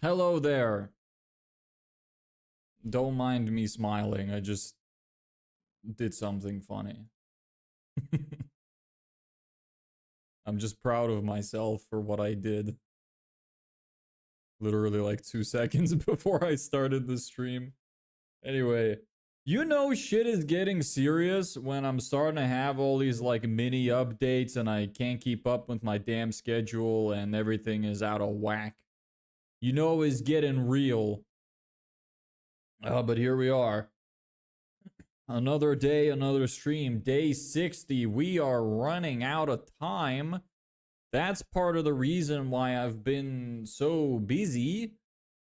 Hello there. Don't mind me smiling. I just did something funny. I'm just proud of myself for what I did. Literally like 2 seconds before I started the stream. Anyway, you know shit is getting serious when I'm starting to have all these like mini updates and I can't keep up with my damn schedule and everything is out of whack. You know it's getting real. But here we are. Another day, another stream. Day 60. We are running out of time. That's part of the reason why I've been so busy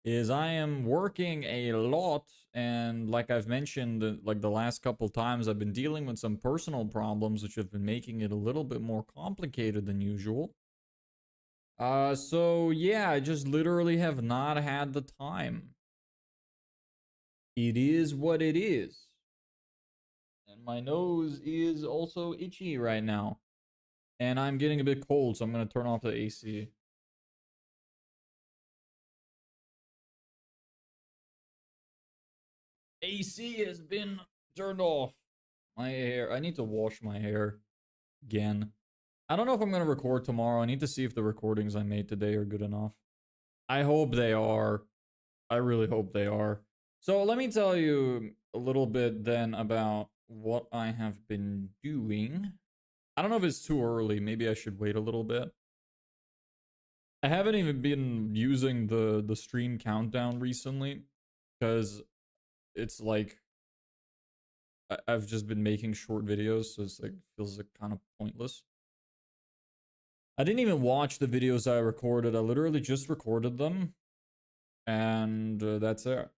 is I am working a lot, and like I've mentioned like the last couple times, I've been dealing with some personal problems which have been making it a little bit more complicated than usual. So yeah, I just literally have not had the time. It is what it is. And my nose is also itchy right now. And I'm getting a bit cold, so I'm going to turn off the AC. AC has been turned off. My hair. I need to wash my hair again. I don't know if I'm going to record tomorrow. I need to see if the recordings I made today are good enough. I hope they are. I really hope they are. So let me tell you a little bit then about what I have been doing. I don't know if it's too early. Maybe I should wait a little bit. I haven't even been using the stream countdown recently because it's like I've just been making short videos, so it's like feels like kind of pointless. I didn't even watch the videos I recorded. I literally just recorded them, and that's it.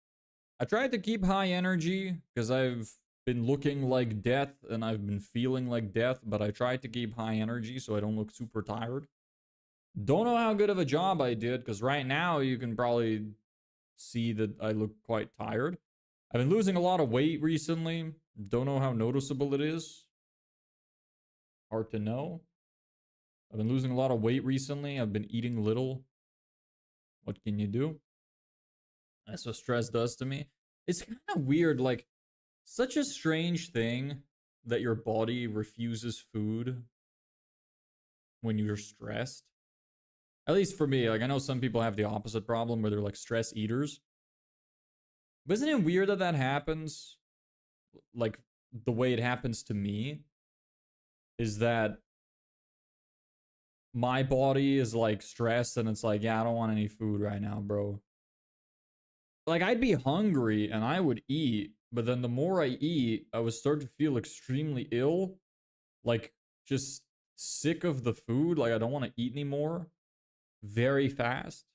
I tried to keep high energy because I've been looking like death and I've been feeling like death, but I tried to keep high energy so I don't look super tired. Don't know how good of a job I did because right now you can probably see that I look quite tired. I've been losing a lot of weight recently. Don't know how noticeable it is. Hard to know. I've been losing a lot of weight recently. I've been eating little. What can you do? That's what stress does to me. It's kind of weird, like, such a strange thing that your body refuses food when you're stressed. At least for me, like, I know some people have the opposite problem where they're like stress eaters. But isn't it weird that that happens? Like, the way it happens to me is that my body is like stressed and it's like, yeah, I don't want any food right now, bro. Like, I'd be hungry and I would eat, but then the more I eat, I would start to feel extremely ill. Like, just sick of the food. Like, I don't want to eat anymore. Very fast.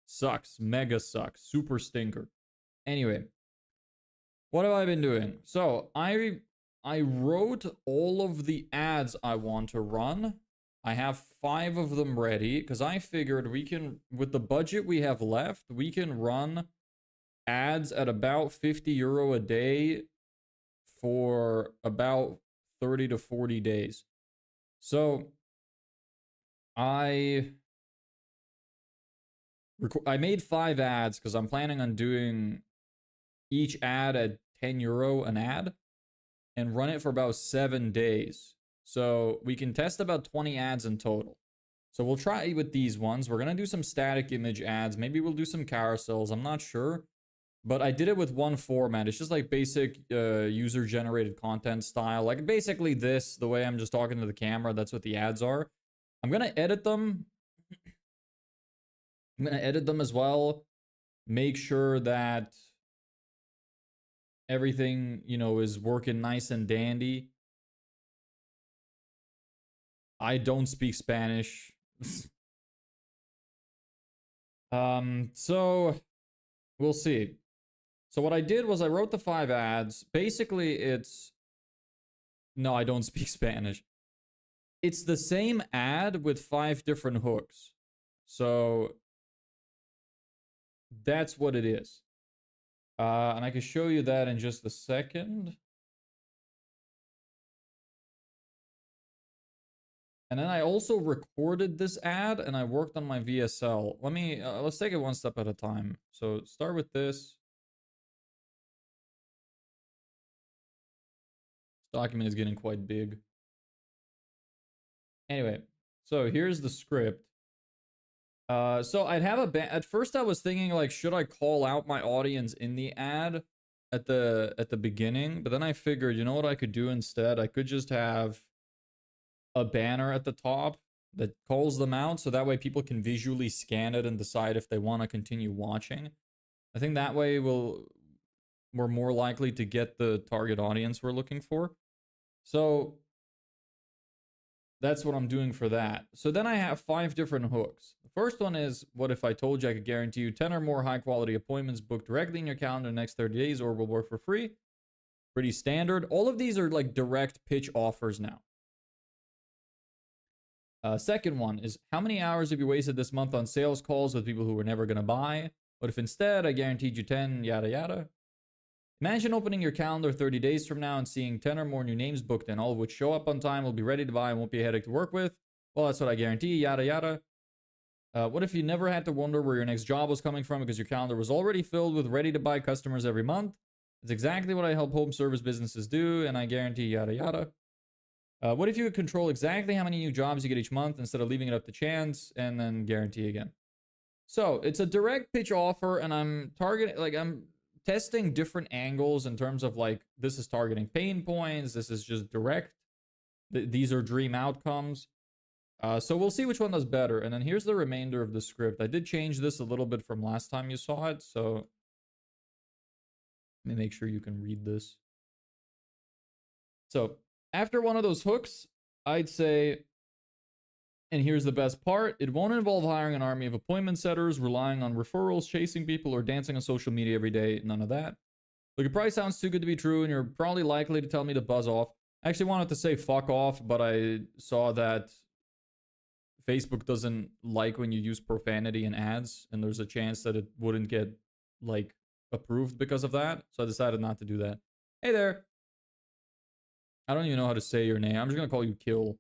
Sucks. Mega sucks. Super stinker. Anyway, what have I been doing? So, I wrote all of the ads I want to run. I have 5 of them ready because I figured we can, with the budget we have left, we can run ads at about 50 euro a day for about 30 to 40 days. So I made 5 ads because I'm planning on doing each ad at 10 euro an ad and run it for about 7 days. So we can test about 20 ads in total. So we'll try with these ones. We're going to do some static image ads. Maybe we'll do some carousels. I'm not sure. But I did it with one format. It's just like basic user-generated content style. Like basically this, the way I'm just talking to the camera, that's what the ads are. I'm going to edit them. I'm going to edit them as well. Make sure that everything, you know, is working nice and dandy. I don't speak Spanish. So we'll see. So what I did was I wrote the 5 ads. Basically, it's... No, I don't speak Spanish. It's the same ad with 5 different hooks. So that's what it is. And I can show you that in just a second. And then I also recorded this ad and I worked on my VSL. Let's take it one step at a time. So start with this. This document is getting quite big. Anyway, so here's the script. So I'd have at first I was thinking like, should I call out my audience in the ad at the beginning? But then I figured, you know what I could do instead? I could just have a banner at the top that calls them out, so that way people can visually scan it and decide if they want to continue watching. I think that way we're more likely to get the target audience we're looking for. So that's what I'm doing for that. So then I have 5 different hooks. The first one is, what if I told you I could guarantee you 10 or more high quality appointments booked directly in your calendar in the next 30 days or will work for free? Pretty standard. All of these are like direct pitch offers now. Second one is, how many hours have you wasted this month on sales calls with people who were never going to buy? What if instead I guaranteed you 10, yada yada? Imagine opening your calendar 30 days from now and seeing 10 or more new names booked in, all of which show up on time, will be ready to buy, and won't be a headache to work with. Well, that's what I guarantee, yada yada. What if you never had to wonder where your next job was coming from because your calendar was already filled with ready to buy customers every month? It's exactly what I help home service businesses do, and I guarantee, yada yada. What if you could control exactly how many new jobs you get each month instead of leaving it up to chance, and then guarantee again? So it's a direct pitch offer, and I'm testing different angles in terms of like, this is targeting pain points, this is just direct. These are dream outcomes. So we'll see which one does better. And then here's the remainder of the script. I did change this a little bit from last time you saw it, so let me make sure you can read this. So after one of those hooks, I'd say, and here's the best part, it won't involve hiring an army of appointment setters, relying on referrals, chasing people, or dancing on social media every day. None of that. Look, it probably sounds too good to be true, and you're probably likely to tell me to buzz off. I actually wanted to say fuck off, but I saw that Facebook doesn't like when you use profanity in ads, and there's a chance that it wouldn't get, like, approved because of that. So I decided not to do that. Hey there. I don't even know how to say your name. I'm just gonna call you Kill.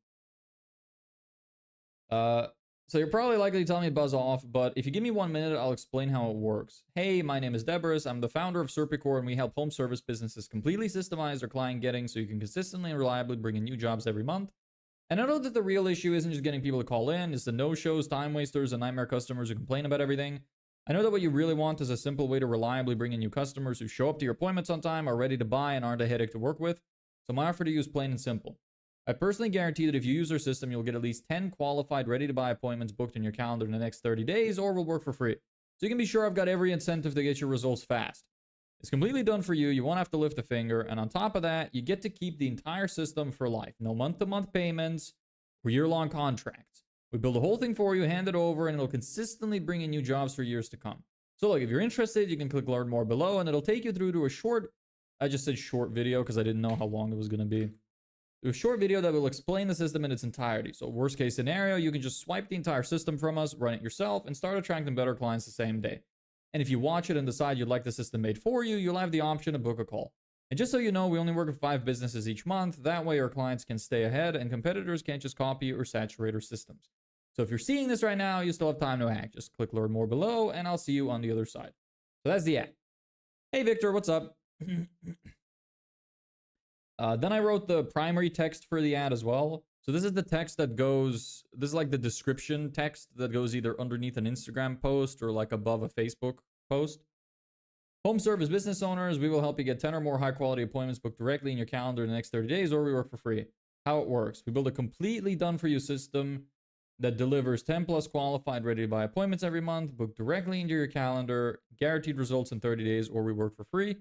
So you're probably likely to tell me to buzz off, but if you give me 1 minute, I'll explain how it works. Hey, my name is Debris. I'm the founder of Serpicore, and we help home service businesses completely systemize their client getting so you can consistently and reliably bring in new jobs every month. And I know that the real issue isn't just getting people to call in, it's the no-shows, time wasters, and nightmare customers who complain about everything. I know that what you really want is a simple way to reliably bring in new customers who show up to your appointments on time, are ready to buy, and aren't a headache to work with. So my offer to you is plain and simple. I personally guarantee that if you use our system, you'll get at least 10 qualified, ready-to-buy appointments booked in your calendar in the next 30 days, or will work for free. So you can be sure I've got every incentive to get your results fast. It's completely done for you. You won't have to lift a finger. And on top of that, you get to keep the entire system for life. No month-to-month payments or year-long contracts. We build the whole thing for you, hand it over, and it'll consistently bring in new jobs for years to come. So look, if you're interested, you can click learn more below, and it'll take you through to a short, I just said short video because I didn't know how long it was going to be. A short video that will explain the system in its entirety. So worst case scenario, you can just swipe the entire system from us, run it yourself, and start attracting better clients the same day. And if you watch it and decide you'd like the system made for you, you'll have the option to book a call. And just so you know, we only work with 5 businesses each month. That way our clients can stay ahead and competitors can't just copy or saturate our systems. So if you're seeing this right now, you still have time to act. Just click learn more below and I'll see you on the other side. So that's the ad. Hey Victor, what's up? Then I wrote the primary text for the ad as well. So this is the text that goes, this is like the description text that goes either underneath an Instagram post or like above a Facebook post. Home service business owners, we will help you get 10 or more high quality appointments booked directly in your calendar in the next 30 days, or we work for free. How it works. We build a completely done for you system that delivers 10 plus qualified ready to buy appointments every month, booked directly into your calendar, guaranteed results in 30 days, or we work for free.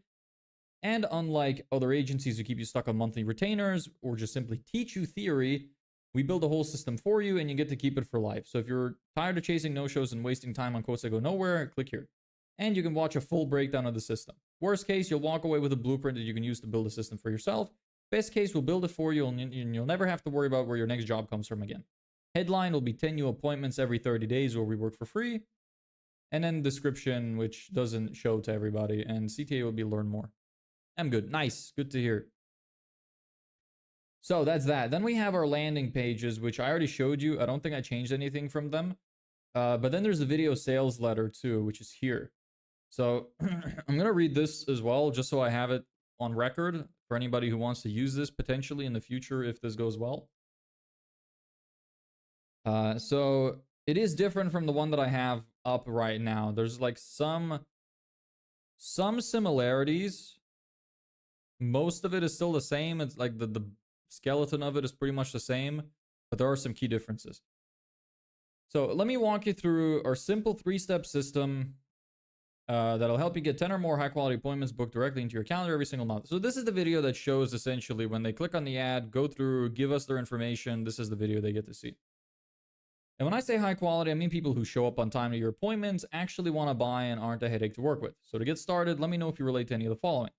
And unlike other agencies who keep you stuck on monthly retainers or just simply teach you theory, we build a whole system for you and you get to keep it for life. So if you're tired of chasing no-shows and wasting time on quotes that go nowhere, click here. And you can watch a full breakdown of the system. Worst case, you'll walk away with a blueprint that you can use to build a system for yourself. Best case, we'll build it for you and you'll never have to worry about where your next job comes from again. Headline will be 10 new appointments every 30 days or we work for free. And then description, which doesn't show to everybody. And CTA will be learn more. I'm good. Nice. Good to hear. So that's that. Then we have our landing pages, which I already showed you. I don't think I changed anything from them. But then there's the video sales letter too, which is here. So I'm going to read this as well, just so I have it on record for anybody who wants to use this potentially in the future if this goes well. So it is different from the one that I have up right now. There's like some similarities. Most of it is still the same. It's like the skeleton of it is pretty much the same, but there are some key differences. So let me walk you through our simple 3-step system that'll help you get 10 or more high-quality appointments booked directly into your calendar every single month. So this is the video that shows essentially when they click on the ad, go through, give us their information. This is the video they get to see. And when I say high quality, I mean people who show up on time to your appointments, actually want to buy, and aren't a headache to work with. So to get started, let me know if you relate to any of the following.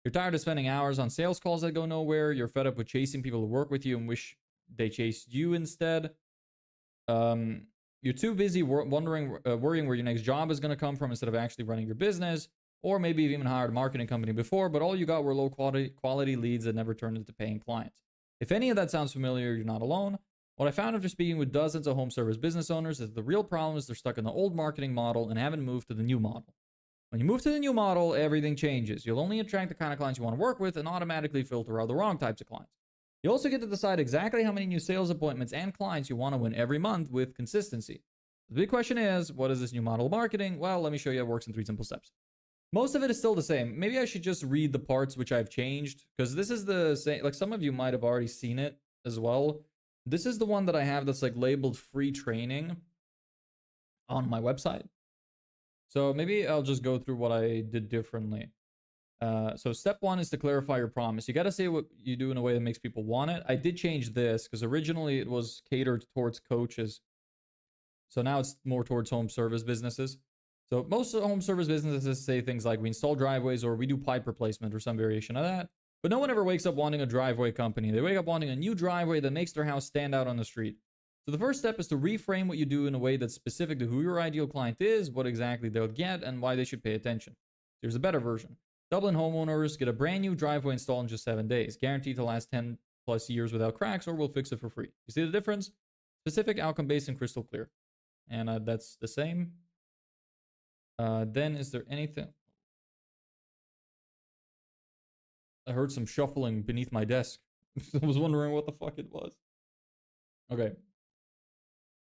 You're tired of spending hours on sales calls that go nowhere. You're fed up with chasing people to work with you and wish they chased you instead. You're too busy worrying where your next job is going to come from instead of actually running your business. Or maybe you've even hired a marketing company before, but all you got were low quality leads that never turned into paying clients. If any of that sounds familiar, you're not alone. What I found after speaking with dozens of home service business owners is the real problem is they're stuck in the old marketing model and haven't moved to the new model. When you move to the new model, everything changes. You'll only attract the kind of clients you want to work with and automatically filter out the wrong types of clients. You also get to decide exactly how many new sales appointments and clients you want to win every month with consistency. The big question is, what is this new model of marketing? Well, let me show you how it works in 3 simple steps. Most of it is still the same. Maybe I should just read the parts which I've changed, because this is the same. Like some of you might have already seen it as well. This is the one that I have that's like labeled free training on my website. So maybe I'll just go through what I did differently. So step 1 is to clarify your promise. You got to say what you do in a way that makes people want it. I did change this because originally it was catered towards coaches. So now it's more towards home service businesses. So most of the home service businesses say things like we install driveways or we do pipe replacement or some variation of that. But no one ever wakes up wanting a driveway company. They wake up wanting a new driveway that makes their house stand out on the street. So the first step is to reframe what you do in a way that's specific to who your ideal client is, what exactly they'll get, and why they should pay attention. Here's a better version. Dublin homeowners get a brand new driveway installed in just 7 days, guaranteed to last 10 plus years without cracks, or we'll fix it for free. You see the difference? Specific, outcome-based, and crystal clear. And that's the same. Then is there anything? I heard some shuffling beneath my desk. I was wondering what the fuck it was. Okay.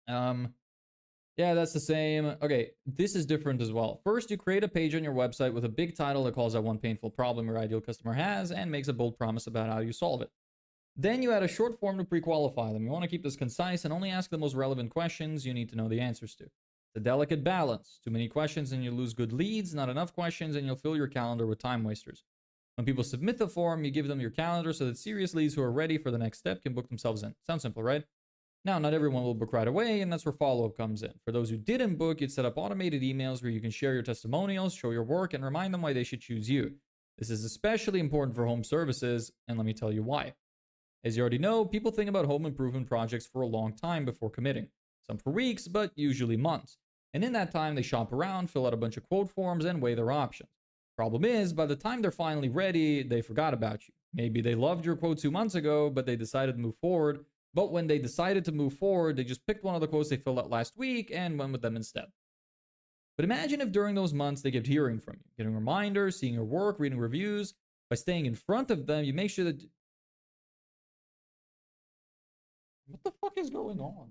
Yeah, that's the same. Okay, this is different as well. First, you create a page on your website with a big title that calls out one painful problem your ideal customer has and makes a bold promise about how you solve it. Then you add a short form to pre-qualify them. You want to keep this concise and only ask the most relevant questions you need to know the answers to. It's a delicate balance. Too many questions and you lose good leads, not enough questions and you'll fill your calendar with time wasters. When people submit the form, you give them your calendar so that serious leads who are ready for the next step can book themselves in. Sounds simple, right? Now, not everyone will book right away, and that's where follow-up comes in. For those who didn't book, you'd set up automated emails where you can share your testimonials, show your work, and remind them why they should choose you. This is especially important for home services, and let me tell you why. As you already know, people think about home improvement projects for a long time before committing. Some for weeks, but usually months. And in that time, they shop around, fill out a bunch of quote forms, and weigh their options. Problem is, by the time they're finally ready, they forgot about you. Maybe they loved your quote 2 months ago, but they decided to move forward. But when they decided to move forward, they just picked one of the quotes they filled out last week and went with them instead. But imagine if during those months they kept hearing from you, getting reminders, seeing your work, reading reviews. By staying in front of them, you make sure that... What the fuck is going on?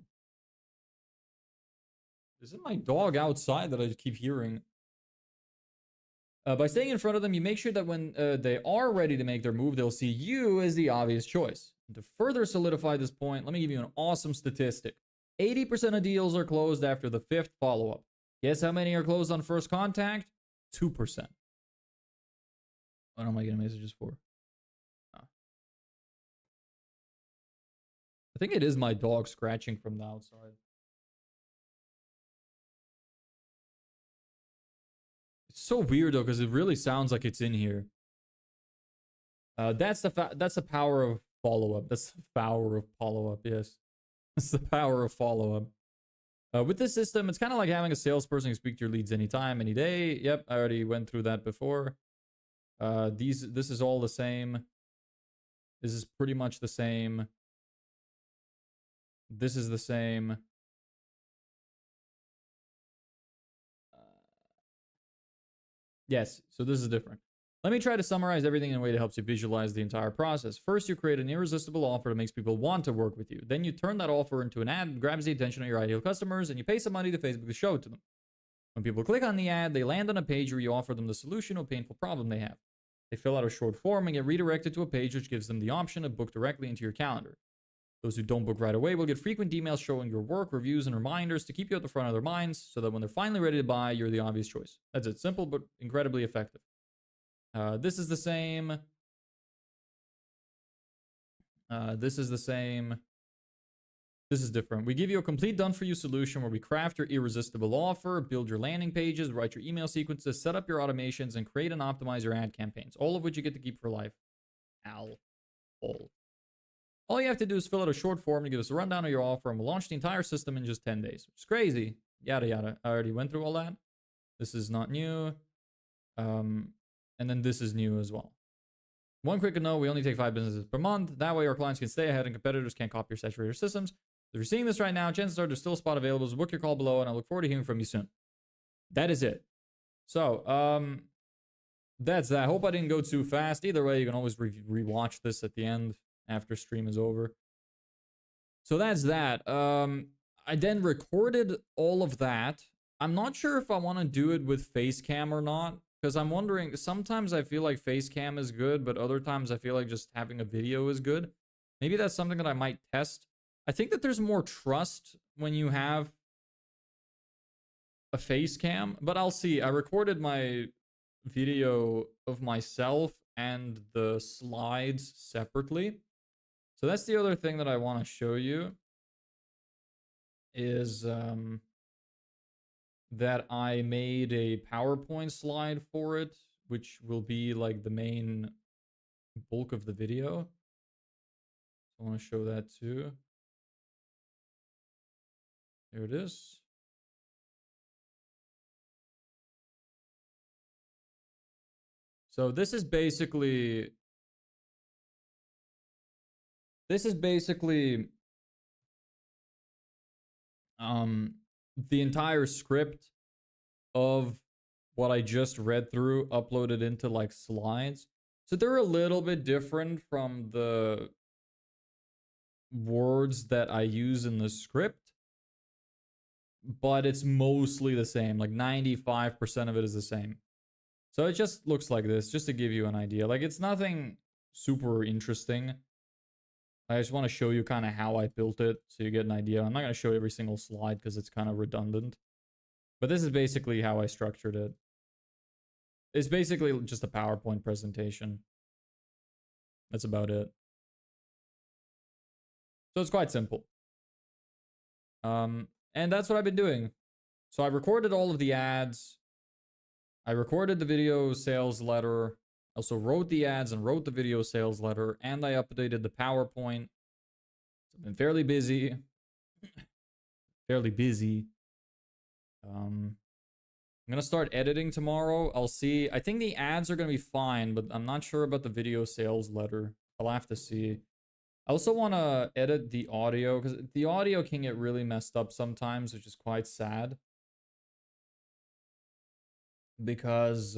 Is it my dog outside that I just keep hearing? By staying in front of them, you make sure that when they are ready to make their move, they'll see you as the obvious choice. And to further solidify this point, let me give you an awesome statistic. 80% of deals are closed after the 5th follow-up. Guess how many are closed on first contact? 2%. What am I getting messages for? I think it is my dog scratching from the outside. It's so weird though, because it really sounds like it's in here. That's the power of follow-up. That's the power of follow-up, yes. That's the power of follow-up. With this system, it's kind of like having a salesperson who speak to your leads anytime, any day. Yep, I already went through that before. This is all the same. This is pretty much the same. This is the same. Yes, so this is different. Let me try to summarize everything in a way that helps you visualize the entire process. First, you create an irresistible offer that makes people want to work with you. Then you turn that offer into an ad that grabs the attention of your ideal customers, and you pay some money to Facebook to show it to them. When people click on the ad, they land on a page where you offer them the solution to a painful problem they have. They fill out a short form and get redirected to a page which gives them the option to book directly into your calendar. Those who don't book right away will get frequent emails showing your work, reviews, and reminders to keep you at the front of their minds so that when they're finally ready to buy, you're the obvious choice. That's it. Simple, but incredibly effective. This is the same. This is the same. This is different. We give you a complete done-for-you solution where we craft your irresistible offer, build your landing pages, write your email sequences, set up your automations, and create and optimize your ad campaigns, all of which you get to keep for life. All you have to do is fill out a short form to give us a rundown of your offer, and we'll launch the entire system in just 10 days, which is crazy. Yada, yada. I already went through all that. This is not new. And then this is new as well. One quick note, we only take 5 businesses per month. That way our clients can stay ahead and competitors can't copy or saturate your systems. If you're seeing this right now, chances are there's still a spot available, so book your call below, and I look forward to hearing from you soon. That is it. So, that's that. I hope I didn't go too fast. Either way, you can always rewatch this at the end after stream is over. So that's that. I then recorded all of that. I'm not sure if I want to do it with face cam or not, because I'm wondering, sometimes I feel like face cam is good, but other times I feel like just having a video is good. Maybe that's something that I might test. I think that there's more trust when you have a face cam, but I'll see. I recorded my video of myself and the slides separately. So that's the other thing that I want to show you is that I made a PowerPoint slide for it, which will be like the main bulk of the video. I want to show that too. There it is. So this is basically the entire script of what I just read through uploaded into like slides. So they're a little bit different from the words that I use in the script, but it's mostly the same. Like 95% of it is the same. So it just looks like this, just to give you an idea. Like, it's nothing super interesting. I just want to show you kind of how I built it so you get an idea. I'm not going to show every single slide because it's kind of redundant. But this is basically how I structured it. It's basically just a PowerPoint presentation. That's about it. So it's quite simple. And that's what I've been doing. So I recorded all of the ads. I recorded the video sales letter. Also wrote the ads and wrote the video sales letter. And I updated the PowerPoint. So I've been fairly busy. I'm going to start editing tomorrow. I'll see. I think the ads are going to be fine, but I'm not sure about the video sales letter. I'll have to see. I also want to edit the audio because the audio can get really messed up sometimes, which is quite sad. Because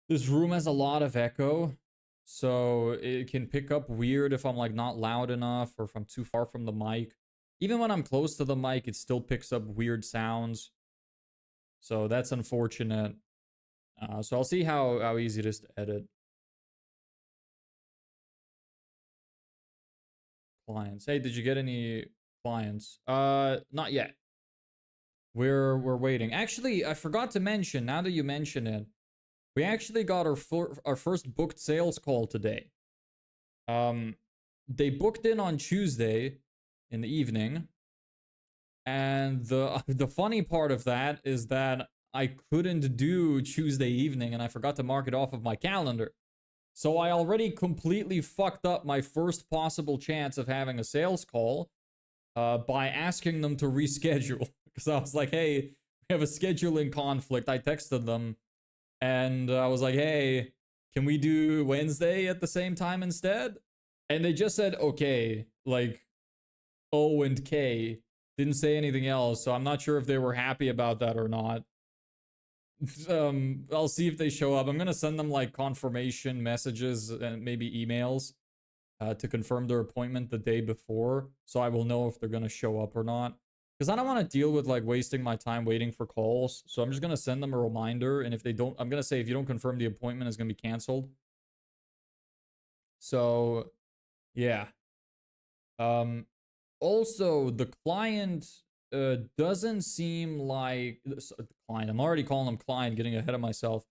this room has a lot of echo, so it can pick up weird if I'm like not loud enough or if I'm too far from the mic. Even when I'm close to the mic, it still picks up weird sounds. So that's unfortunate. So I'll see how easy it is to edit. Clients. Hey, did you get any clients? Not yet. We're waiting. Actually, I forgot to mention, now that you mention it, we actually got our first booked sales call today. They booked in on Tuesday in the evening. And the funny part of that is that I couldn't do Tuesday evening and I forgot to mark it off of my calendar. So I already completely fucked up my first possible chance of having a sales call by asking them to reschedule. Because I was like, hey, we have a scheduling conflict. I texted them and I was like, hey, can we do Wednesday at the same time instead? And they just said, okay, like O and K, didn't say anything else. So I'm not sure if they were happy about that or not. I'll see if they show up. I'm going to send them like confirmation messages and maybe emails to confirm their appointment the day before. So I will know if they're going to show up or not. Because I don't want to deal with like wasting my time waiting for calls. So I'm just going to send them a reminder. And if they don't, I'm going to say if you don't confirm the appointment, it's going to be canceled. So yeah. Also, the client doesn't seem like the client. I'm already calling them client, getting ahead of myself.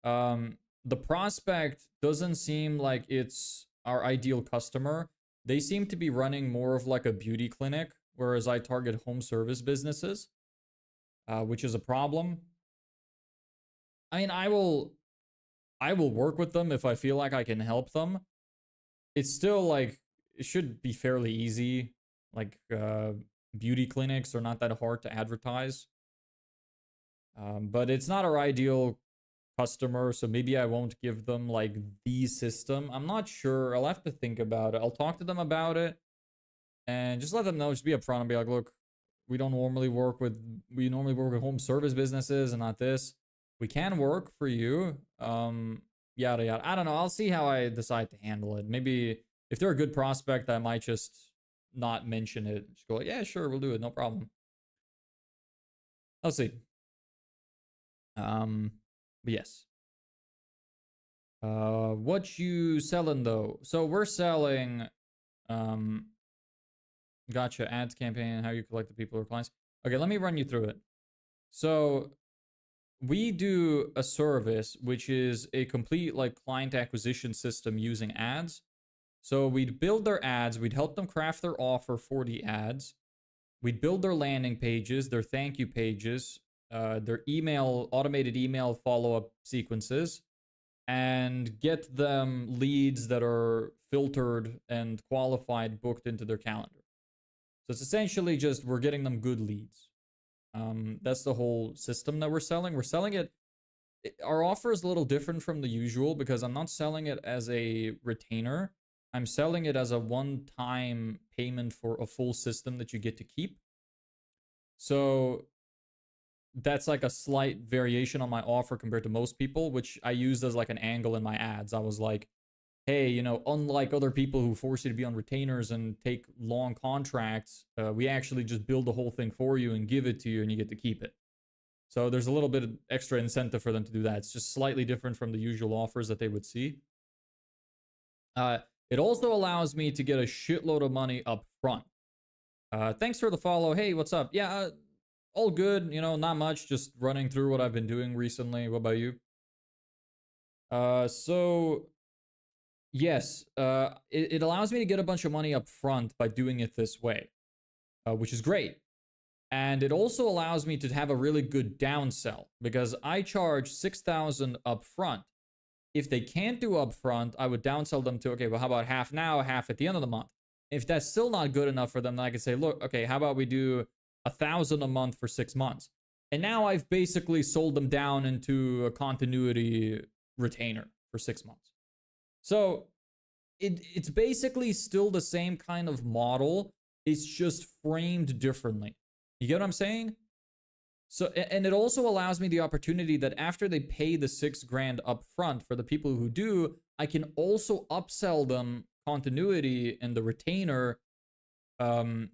The prospect doesn't seem like it's our ideal customer. They seem to be running more of like a beauty clinic, whereas I target home service businesses, which is a problem. I mean, I will work with them if I feel like I can help them. It's still like, it should be fairly easy. Like, beauty clinics are not that hard to advertise. But it's not our ideal customer, so maybe I won't give them like the system. I'm not sure. I'll have to think about it. I'll talk to them about it and just let them know, just be upfront and be like, look, we normally work with home service businesses and not this. We can work for you. Yada yada. I don't know. I'll see how I decide to handle it. Maybe if they're a good prospect, I might just not mention it. Just go, yeah, sure, we'll do it, no problem. I'll see. But yes. What you selling though? So we're selling, gotcha, ads campaign, how you collect the people or clients. Okay, let me run you through it. So we do a service which is a complete like client acquisition system using ads. So we'd build their ads, we'd help them craft their offer for the ads. We'd build their landing pages, their thank you pages, their automated email follow-up sequences, and get them leads that are filtered and qualified, booked into their calendar. So it's essentially just, we're getting them good leads. That's the whole system that we're selling. We're selling it. Our offer is a little different from the usual because I'm not selling it as a retainer. I'm selling it as a one-time payment for a full system that you get to keep. So that's like a slight variation on my offer compared to most people, which I used as like an angle in my ads. I was like, hey, you know, unlike other people who force you to be on retainers and take long contracts, we actually just build the whole thing for you and give it to you and you get to keep it. So there's a little bit of extra incentive for them to do that. It's just slightly different from the usual offers that they would see. It also allows me to get a shitload of money up front. Thanks for the follow. Hey, what's up? Yeah, all good. You know, not much. Just running through what I've been doing recently. What about you? So yes, it allows me to get a bunch of money up front by doing it this way, which is great. And it also allows me to have a really good downsell because I charge 6,000 up front. If they can't do upfront, I would downsell them to, okay, well, how about half now, half at the end of the month? If that's still not good enough for them, then I could say, look, okay, how about we do 1,000 a month for 6 months? And now I've basically sold them down into a continuity retainer for 6 months. So it's basically still the same kind of model. It's just framed differently. You get what I'm saying? So, and it also allows me the opportunity that after they pay the $6,000 up front for the people who do, I can also upsell them continuity and the retainer at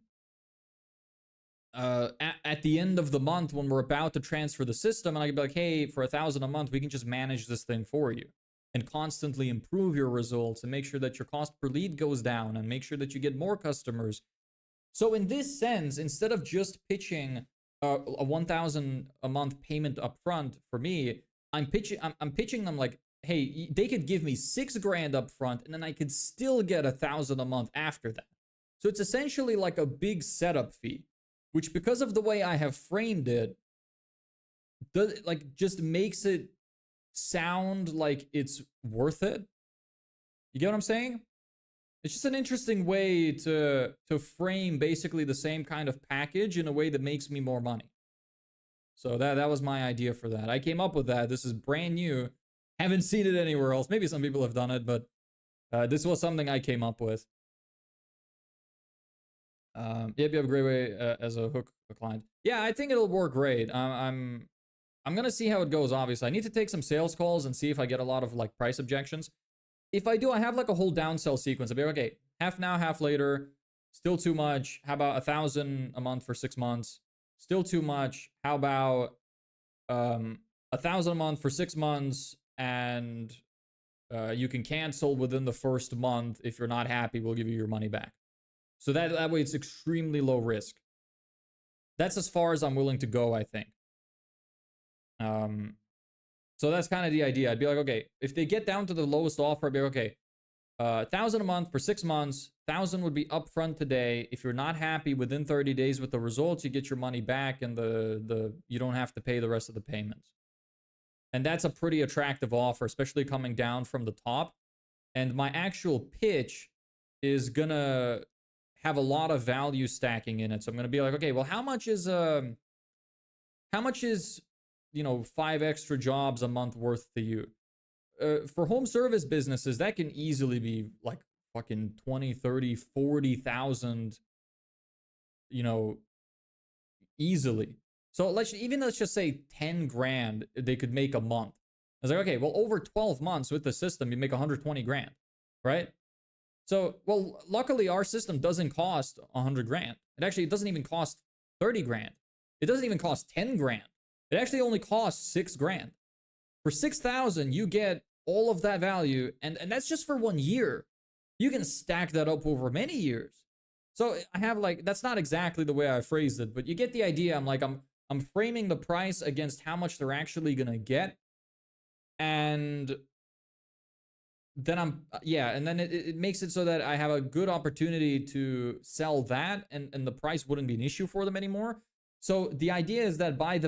the end of the month when we're about to transfer the system. And I can be like, hey, for 1,000 a month, we can just manage this thing for you and constantly improve your results and make sure that your cost per lead goes down and make sure that you get more customers. So in this sense, instead of just pitching a 1,000 a month payment upfront for me, I'm pitching them like, hey, they could give me $6,000 upfront, and then I could still get 1,000 a month after that. So it's essentially like a big setup fee, which because of the way I have framed it, just makes it sound like it's worth it. You get what I'm saying? It's just an interesting way to frame basically the same kind of package in a way that makes me more money. So that was my idea for that. I came up with that. This is brand new. Haven't seen it anywhere else. Maybe some people have done it, but this was something I came up with. Yep, you have a great way as a hook client. Yeah, I think it'll work great. I'm gonna see how it goes. Obviously, I need to take some sales calls and see if I get a lot of like price objections. If I do, I have like a whole downsell sequence. I'll be like, okay, half now, half later. Still too much. How about 1,000 a month for 6 months? Still too much. How about 1,000 a month for 6 months, and you can cancel within the first month. If you're not happy, we'll give you your money back. So that way it's extremely low risk. That's as far as I'm willing to go, I think. So that's kind of the idea. I'd be like, okay, if they get down to the lowest offer, I'd be like, okay, 1,000 a month for 6 months. 1,000 would be upfront today. If you're not happy within 30 days with the results, you get your money back, and you don't have to pay the rest of the payments. And that's a pretty attractive offer, especially coming down from the top. And my actual pitch is gonna have a lot of value stacking in it. So I'm gonna be like, okay, well, how much is 5 extra jobs a month worth to you? For home service businesses, that can easily be like fucking 20, 30, 40,000, easily. So let's just say 10 grand they could make a month. I was like, okay, well, over 12 months with the system, you make 120 grand, right? So, well, luckily our system doesn't cost 100 grand. It doesn't even cost 30 grand. It doesn't even cost 10 grand. It actually only costs 6 grand. For 6,000, you get all of that value, and that's just for 1 year. You can stack that up over many years. So I have like, that's not exactly the way I phrased it, but you get the idea. I'm framing the price against how much they're actually gonna get, and then it makes it so that I have a good opportunity to sell that, and the price wouldn't be an issue for them anymore. So the idea is that by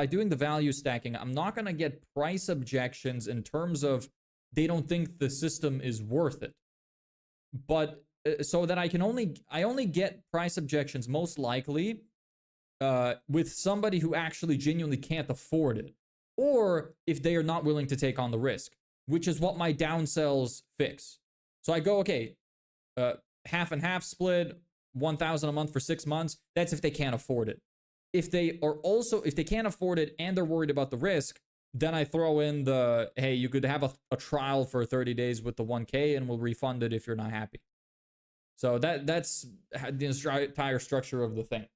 doing the value stacking, I'm not gonna get price objections in terms of they don't think the system is worth it, but so that I only get price objections most likely with somebody who actually genuinely can't afford it, or if they are not willing to take on the risk, which is what my downsells fix. So I go, okay, half and half split, 1,000 a month for 6 months. That's if they can't afford it. If they can't afford it and they're worried about the risk, then I throw in the, hey, you could have a trial for 30 days with the 1K and we'll refund it if you're not happy. So that's the entire structure of the thing.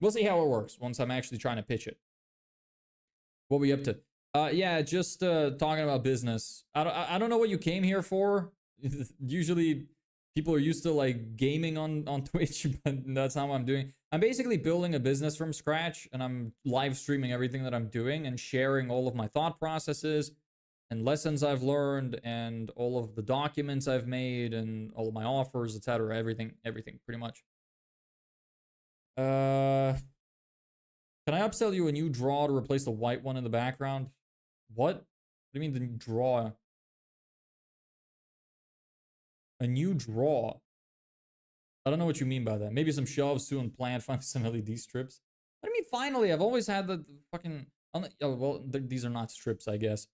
We'll see how it works once I'm actually trying to pitch it. What we up to? Yeah, just talking about business. I don't know what you came here for. Usually people are used to like gaming on Twitch, but that's not what I'm doing. I'm basically building a business from scratch, and I'm live streaming everything that I'm doing and sharing all of my thought processes and lessons I've learned and all of the documents I've made and all of my offers, etc. Everything pretty much. Can I upsell you a new draw to replace the white one in the background? What? What do you mean the draw? A new draw? I don't know what you mean by that. Maybe some shelves too and plant, find some LED strips. What do you mean finally? I've always had the fucking... Oh, well, these are not strips, I guess.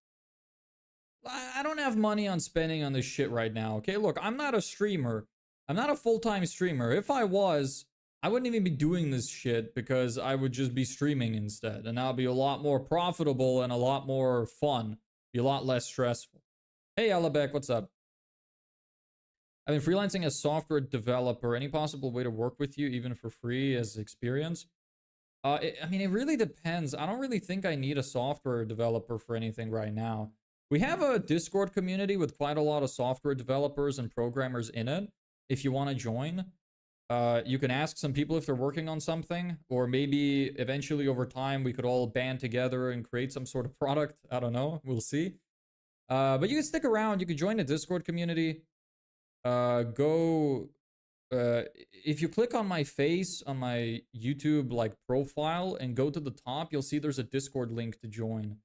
I don't have money on spending on this shit right now, okay? Look, I'm not a streamer. I'm not a full-time streamer. If I was, I wouldn't even be doing this shit because I would just be streaming instead. And that'll be a lot more profitable and a lot more fun. Be a lot less stressful. Hey, Alabek, what's up? I've been freelancing as software developer. Any possible way to work with you, even for free, as experience? I mean, it really depends. I don't really think I need a software developer for anything right now. We have a Discord community with quite a lot of software developers and programmers in it. If you want to join, you can ask some people if they're working on something, or maybe eventually over time we could all band together and create some sort of product. I don't know. We'll see. But you can stick around. You can join the Discord community. If you click on my face on my YouTube like profile and go to the top, you'll see there's a Discord link to join.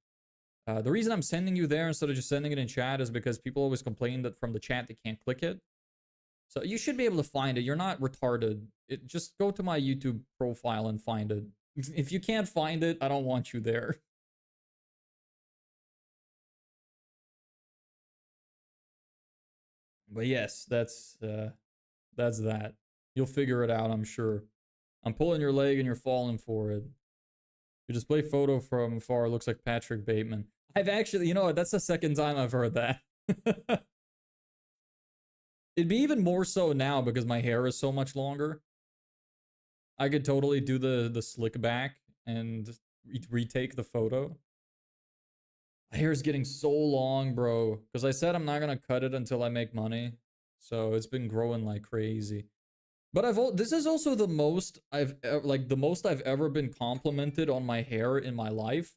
The reason I'm sending you there instead of just sending it in chat is because people always complain that from the chat they can't click it. So you should be able to find it. You're not retarded. Just go to my YouTube profile and find it. If you can't find it, I don't want you there. But yes, that's that. You'll figure it out, I'm sure. I'm pulling your leg and you're falling for it. Your display photo from far looks like Patrick Bateman. I've actually, you know what? That's the second time I've heard that. It'd be even more so now because my hair is so much longer. I could totally do the slick back and retake the photo. My hair is getting so long, bro. Because I said I'm not gonna cut it until I make money, so it's been growing like crazy. But this is also the most the most I've ever been complimented on my hair in my life.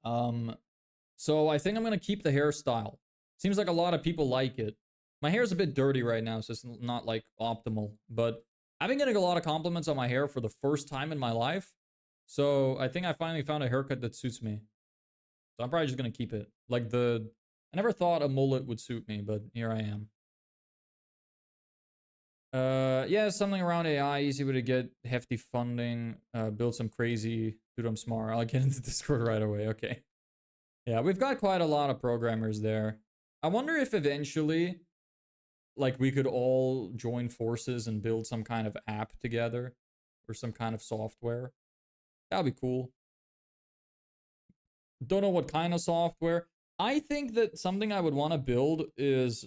So I think I'm gonna keep the hairstyle. Seems like a lot of people like it. My hair's a bit dirty right now, so it's not like optimal. But I've been getting a lot of compliments on my hair for the first time in my life. So I think I finally found a haircut that suits me. So I'm probably just gonna keep it. I never thought a mullet would suit me, but here I am. Yeah, something around AI, easy way to get hefty funding, build some crazy, dude, I'm smart. I'll get into Discord right away. Okay. Yeah, we've got quite a lot of programmers there. I wonder if eventually, like, we could all join forces and build some kind of app together or some kind of software. That'd be cool. Don't know what kind of software. I think that something I would want to build is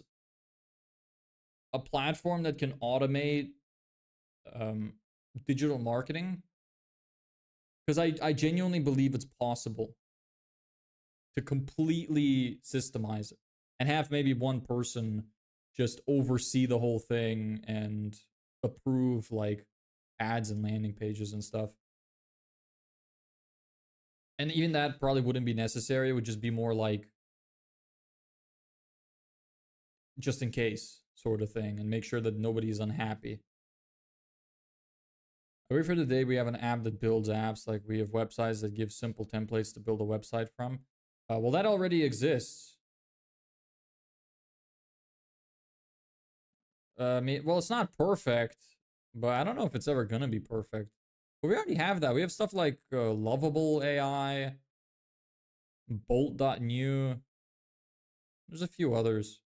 a platform that can automate digital marketing. Because I genuinely believe it's possible to completely systemize it and have maybe one person just oversee the whole thing and approve like ads and landing pages and stuff. And even that probably wouldn't be necessary. It would just be more like just in case sort of thing and make sure that nobody's unhappy. I wait for the day we have an app that builds apps, like we have websites that give simple templates to build a website from. Well, that already exists. Well, it's not perfect, but I don't know if it's ever gonna be perfect. But we already have that. We have stuff like Lovable AI, Bolt.new. There's a few others.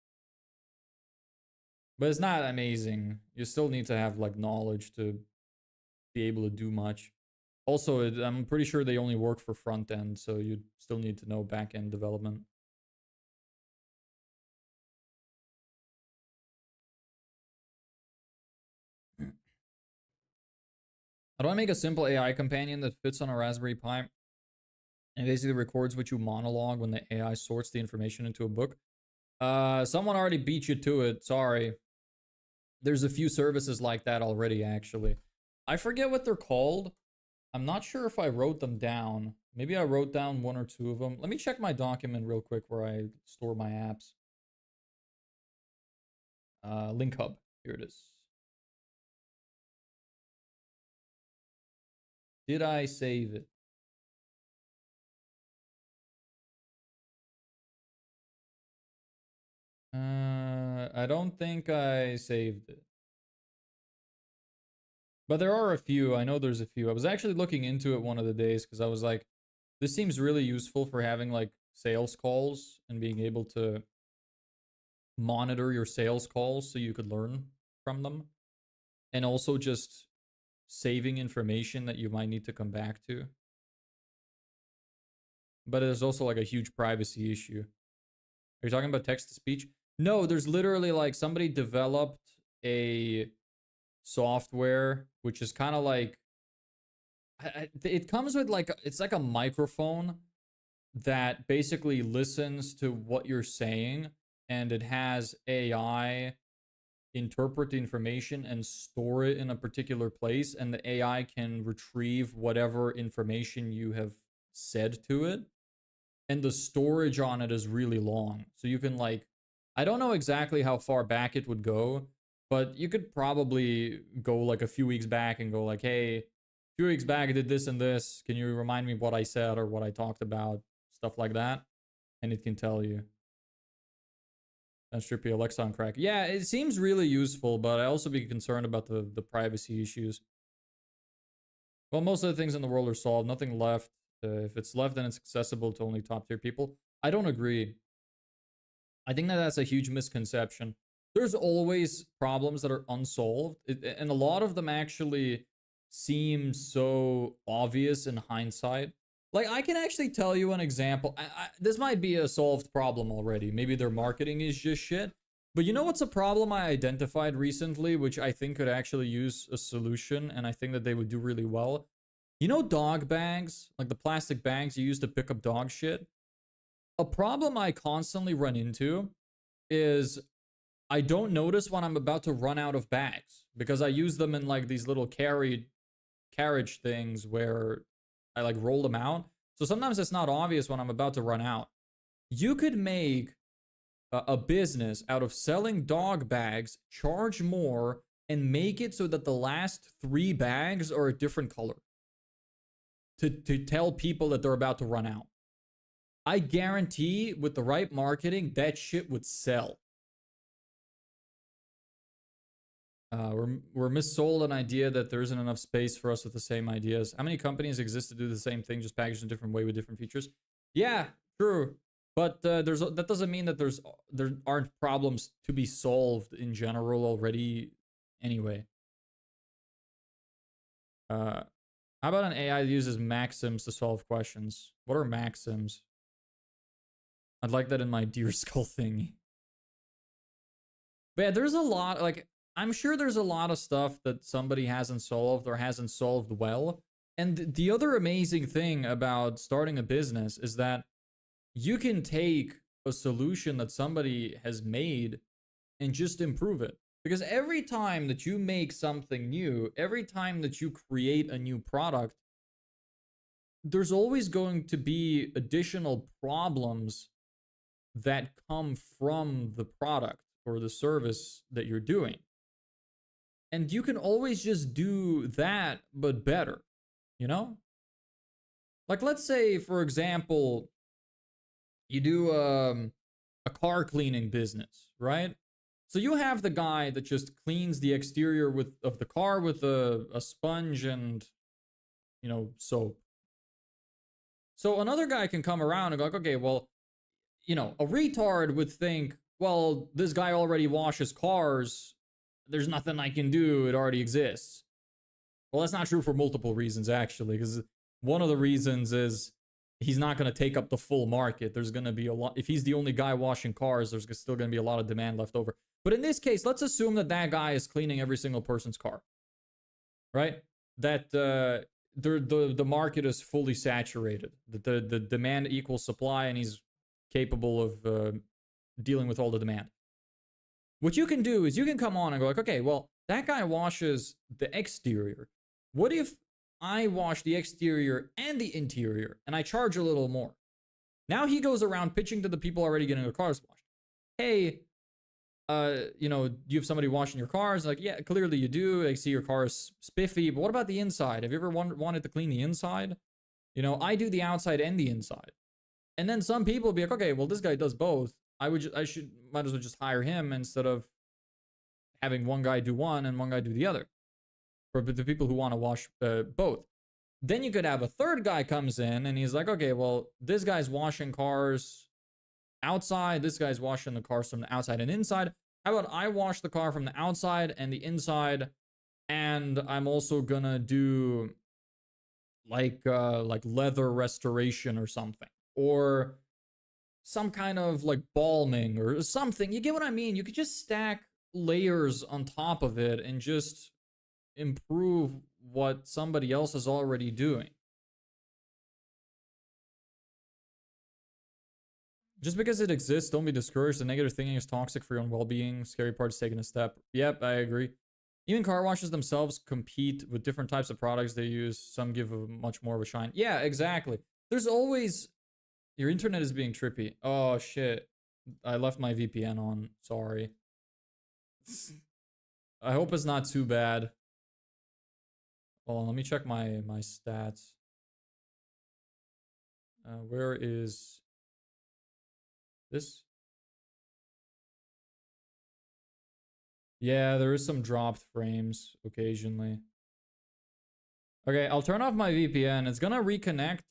But it's not amazing. You still need to have like knowledge to be able to do much. Also, I'm pretty sure they only work for front end, so you still need to know back end development. How do I make a simple AI companion that fits on a Raspberry Pi and basically records what you monologue when the AI sorts the information into a book? Someone already beat you to it. Sorry. There's a few services like that already, actually. I forget what they're called. I'm not sure if I wrote them down. Maybe I wrote down one or two of them. Let me check my document real quick where I store my apps. Link Hub. Here it is. Did I save it? I don't think I saved it. But there are a few. I know there's a few. I was actually looking into it one of the days because I was like, this seems really useful for having like sales calls and being able to monitor your sales calls so you could learn from them. And also just saving information that you might need to come back to. But there's also like a huge privacy issue. Are you talking about text to speech? No, there's literally like somebody developed a software which is kind of like it comes with like it's like a microphone that basically listens to what you're saying and it has AI interpret the information and store it in a particular place and the AI can retrieve whatever information you have said to it and the storage on it is really long. So you can like I don't know exactly how far back it would go, but you could probably go like a few weeks back and go like, "Hey, a few weeks back I did this and this. Can you remind me what I said or what I talked about?" Stuff like that. And it can tell you. That's trippy Alexa on crack. Yeah, it seems really useful, but I also be concerned about the privacy issues. Well, most of the things in the world are solved. Nothing left. If it's left, then it's accessible to only top tier people. I don't agree. I think that that's a huge misconception. There's always problems that are unsolved, and a lot of them actually seem so obvious in hindsight. Like, I can actually tell you an example. This might be a solved problem already. Maybe their marketing is just shit. But you know what's a problem I identified recently, which I think could actually use a solution, and I think that they would do really well? You know dog bags? Like the plastic bags you use to pick up dog shit? A problem I constantly run into is I don't notice when I'm about to run out of bags because I use them in like these little carriage things where I like roll them out. So sometimes it's not obvious when I'm about to run out. You could make a business out of selling dog bags, charge more, and make it so that the last 3 bags are a different color to tell people that they're about to run out. I guarantee with the right marketing, that shit would sell. We're missold an idea that there isn't enough space for us with the same ideas. How many companies exist to do the same thing, just packaged in a different way with different features? Yeah, true. But that doesn't mean that there aren't problems to be solved in general already anyway. How about an AI that uses maxims to solve questions? What are maxims? I'd like that in my deer skull thingy. But yeah, there's a lot, like, I'm sure there's a lot of stuff that somebody hasn't solved or hasn't solved well. And the other amazing thing about starting a business is that you can take a solution that somebody has made and just improve it. Because every time that you make something new, every time that you create a new product, there's always going to be additional problems that come from the product or the service that you're doing. And you can always just do that, but better, you know? Like, let's say, for example, you do a car cleaning business, right? So you have the guy that just cleans the exterior of the car with a sponge and, you know, soap. So another guy can come around and go, like, okay, well, you know, a retard would think, well, this guy already washes cars. There's nothing I can do. It already exists. Well, that's not true for multiple reasons, actually, because one of the reasons is he's not going to take up the full market. There's going to be a lot. If he's the only guy washing cars, there's still going to be a lot of demand left over. But in this case, let's assume that that guy is cleaning every single person's car, right? That the market is fully saturated. The demand equals supply, and he's capable of dealing with all the demand. What you can do is you can come on and go like, okay, well, that guy washes the exterior. What if I wash the exterior and the interior and I charge a little more? Now he goes around pitching to the people already getting their cars washed. Hey, you know, do you have somebody washing your cars? Like, yeah, clearly you do. I see your car is spiffy, but what about the inside? Have you ever wanted to clean the inside? You know, I do the outside and the inside. And then some people will be like, okay, well, this guy does both. might as well just hire him instead of having one guy do one and one guy do the other. For the people who want to wash both. Then you could have a third guy comes in and he's like, okay, well, this guy's washing cars outside. This guy's washing the cars from the outside and inside. How about I wash the car from the outside and the inside, and I'm also gonna do like leather restoration or something, or some kind of like balming or something. You get what I mean? You could just stack layers on top of it and just improve what somebody else is already doing. Just because it exists, don't be discouraged. The negative thinking is toxic for your own well-being. Scary part is taking a step. Yep, I agree. Even car washes themselves compete with different types of products they use. Some give a much more of a shine. Yeah, exactly. There's always... Your internet is being trippy. Oh, shit. I left my VPN on. Sorry. I hope it's not too bad. Hold on, let me check my stats. Where is this? Yeah, there is some dropped frames occasionally. Okay, I'll turn off my VPN. It's gonna reconnect.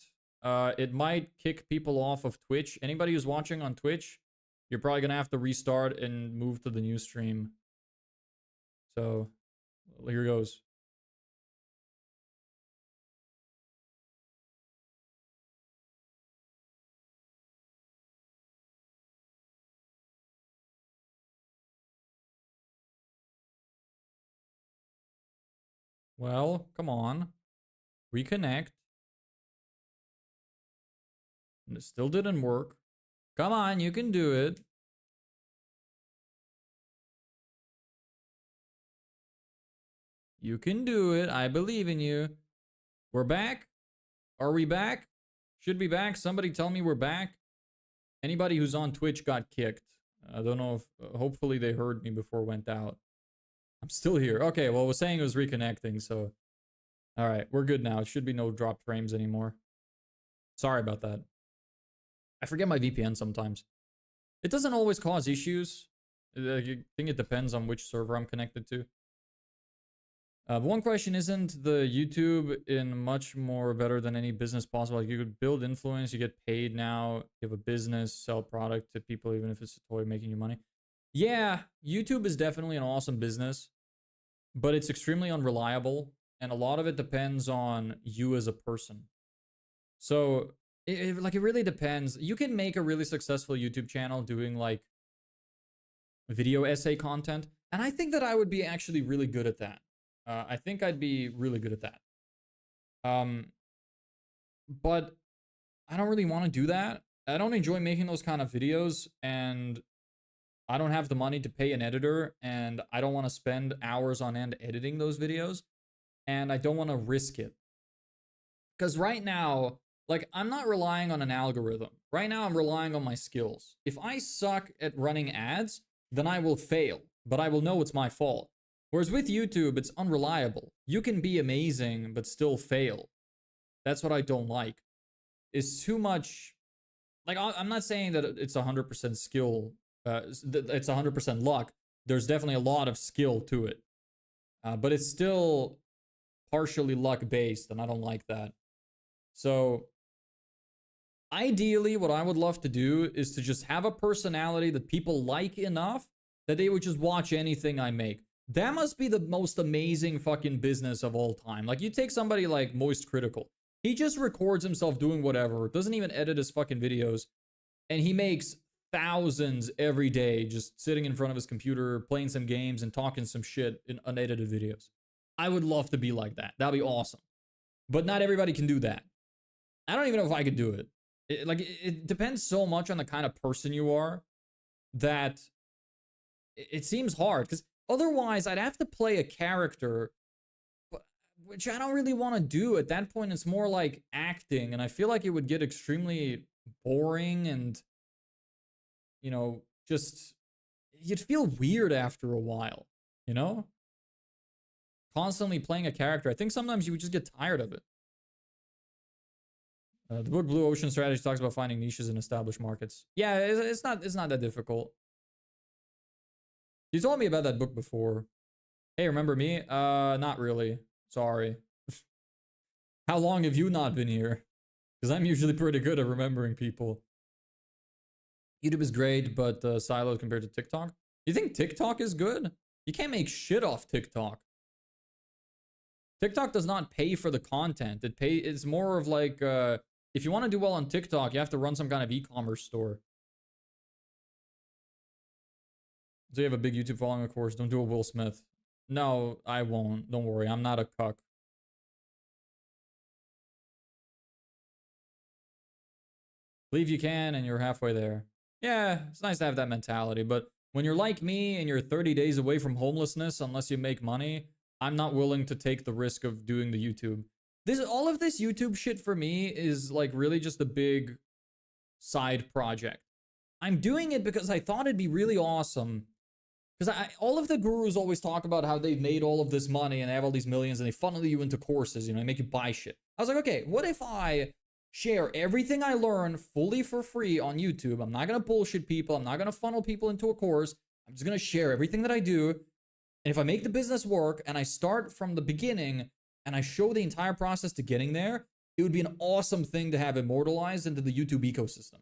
It might kick people off of Twitch. Anybody who's watching on Twitch, you're probably gonna have to restart and move to the new stream. So here goes. Well, come on. Reconnect. And it still didn't work. Come on, you can do it. You can do it. I believe in you. We're back? Are we back? Should be back. Somebody tell me we're back. Anybody who's on Twitch got kicked. I don't know if... hopefully they heard me before it went out. I'm still here. Okay, well, I was saying it was reconnecting, so... Alright, we're good now. It should be no dropped frames anymore. Sorry about that. I forget my VPN sometimes. It doesn't always cause issues. I think it depends on which server I'm connected to. But one question, isn't the YouTube in much more better than any business possible? Like, you could build influence, you get paid now, you have a business, sell product to people, even if it's a toy making you money. Yeah, YouTube is definitely an awesome business, but it's extremely unreliable, and a lot of it depends on you as a person. So, it really depends. You can make a really successful YouTube channel doing, like, video essay content, and I think that I would be actually really good at that. I think I'd be really good at that. But I don't really want to do that. I don't enjoy making those kind of videos, and I don't have the money to pay an editor, and I don't want to spend hours on end editing those videos, and I don't want to risk it. Because right now, like, I'm not relying on an algorithm. Right now, I'm relying on my skills. If I suck at running ads, then I will fail, but I will know it's my fault. Whereas with YouTube, it's unreliable. You can be amazing, but still fail. That's what I don't like. It's too much... Like, I'm not saying that it's 100% skill. It's 100% luck. There's definitely a lot of skill to it. But it's still partially luck-based, and I don't like that. So, ideally, what I would love to do is to just have a personality that people like enough that they would just watch anything I make. That must be the most amazing fucking business of all time. Like, you take somebody like Moist Critical. He just records himself doing whatever, doesn't even edit his fucking videos, and he makes thousands every day just sitting in front of his computer, playing some games and talking some shit in unedited videos. I would love to be like that. That'd be awesome. But not everybody can do that. I don't even know if I could do it. It depends so much on the kind of person you are that it seems hard, because otherwise, I'd have to play a character, which I don't really want to do. At that point, it's more like acting, and I feel like it would get extremely boring and, you know, just... You'd feel weird after a while, you know? Constantly playing a character. I think sometimes you would just get tired of it. The book Blue Ocean Strategy talks about finding niches in established markets. Yeah, it's not that difficult. You told me about that book before. Hey, remember me? Not really. Sorry. How long have you not been here? Because I'm usually pretty good at remembering people. YouTube is great, but siloed compared to TikTok. You think TikTok is good? You can't make shit off TikTok. TikTok does not pay for the content. It's more of like, if you want to do well on TikTok, you have to run some kind of e-commerce store. So you have a big YouTube following, of course. Don't do a Will Smith. No, I won't. Don't worry. I'm not a cuck. Believe you can, and you're halfway there. Yeah, it's nice to have that mentality. But when you're like me and you're 30 days away from homelessness, unless you make money, I'm not willing to take the risk of doing the YouTube. All of this YouTube shit for me is like really just a big side project. I'm doing it because I thought it'd be really awesome. Because all of the gurus always talk about how they've made all of this money and they have all these millions and they funnel you into courses, you know, they make you buy shit. I was like, okay, what if I share everything I learn fully for free on YouTube? I'm not going to bullshit people. I'm not going to funnel people into a course. I'm just going to share everything that I do. And if I make the business work and I start from the beginning and I show the entire process to getting there, it would be an awesome thing to have immortalized into the YouTube ecosystem.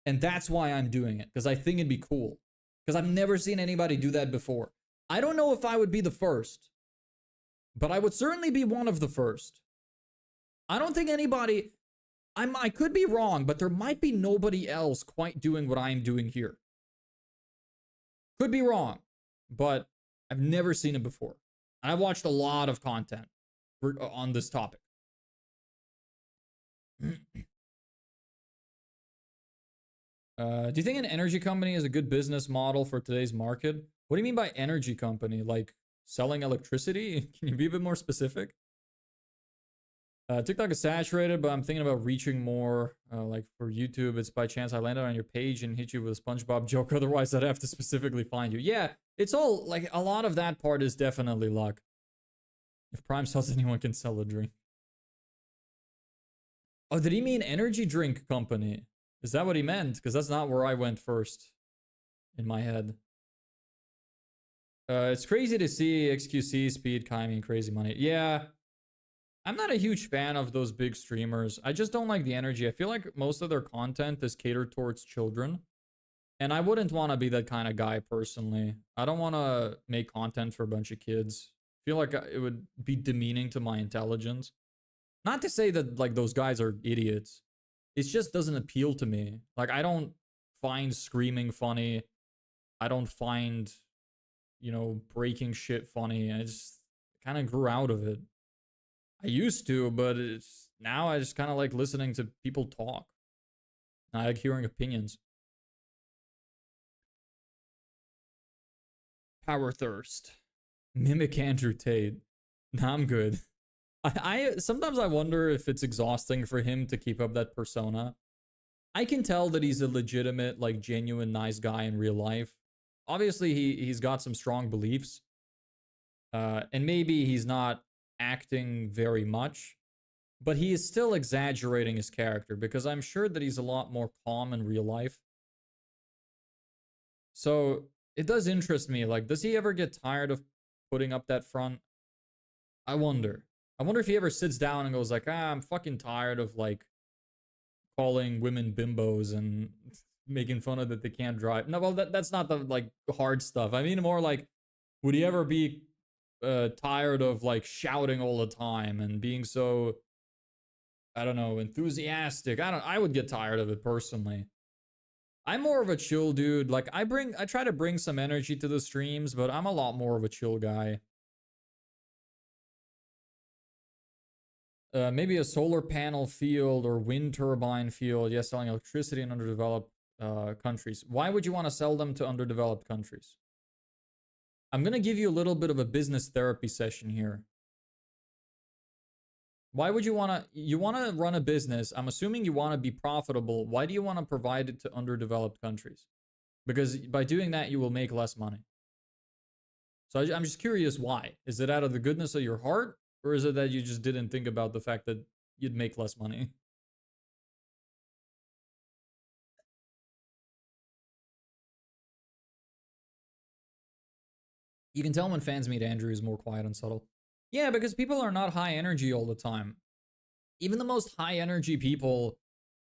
And that's why I'm doing it, because I think it'd be cool. Because I've never seen anybody do that before. I don't know if I would be the first, but I would certainly be one of the first. I don't think anybody, I could be wrong, but there might be nobody else quite doing what I'm doing here. Could be wrong, but I've never seen it before. I've watched a lot of content on this topic. Do you think an energy company is a good business model for today's market? What do you mean by energy company? Like selling electricity? Can you be a bit more specific? TikTok is saturated, but I'm thinking about reaching more. Like for YouTube, it's by chance I landed on your page and hit you with a SpongeBob joke. Otherwise, I'd have to specifically find you. Yeah, it's all like a lot of that part is definitely luck. If Prime sells, anyone can sell a drink. Oh, did he mean energy drink company? Is that what he meant? Because that's not where I went first in my head. It's crazy to see XQC, Speed, Kaimi, and Crazy Money. Yeah, I'm not a huge fan of those big streamers. I just don't like the energy. I feel like most of their content is catered towards children. And I wouldn't want to be that kind of guy personally. I don't want to make content for a bunch of kids. I feel like it would be demeaning to my intelligence. Not to say that like those guys are idiots. It just doesn't appeal to me. Like I don't find screaming funny. I don't find, you know, breaking shit funny. I just kind of grew out of it. I used to, but it's now I just kind of like listening to people talk. I like hearing opinions. Power thirst. Mimic Andrew Tate. Nah, I'm good. I sometimes I wonder if it's exhausting for him to keep up that persona. I can tell that he's a legitimate, like genuine nice guy in real life. Obviously, he's got some strong beliefs. And maybe he's not acting very much, but he is still exaggerating his character because I'm sure that he's a lot more calm in real life. So it does interest me. Like, does he ever get tired of putting up that front? I wonder. I wonder if he ever sits down and goes like, I'm fucking tired of like calling women bimbos and making fun of that they can't drive. No, well, that's not the like hard stuff. I mean more like, would he ever be tired of like shouting all the time and being so, I don't know, enthusiastic? I would get tired of it personally. I'm more of a chill dude. Like I try to bring some energy to the streams, but I'm a lot more of a chill guy. Maybe a solar panel field or wind turbine field. Yes, selling electricity in underdeveloped countries. Why would you want to sell them to underdeveloped countries? I'm going to give you a little bit of a business therapy session here. Why would you want to run a business? I'm assuming you want to be profitable. Why do you want to provide it to underdeveloped countries? Because by doing that, you will make less money. So I'm just curious why. Is it out of the goodness of your heart? Or is it that you just didn't think about the fact that you'd make less money? You can tell when fans meet Andrew is more quiet and subtle. Yeah, because people are not high energy all the time. Even the most high energy people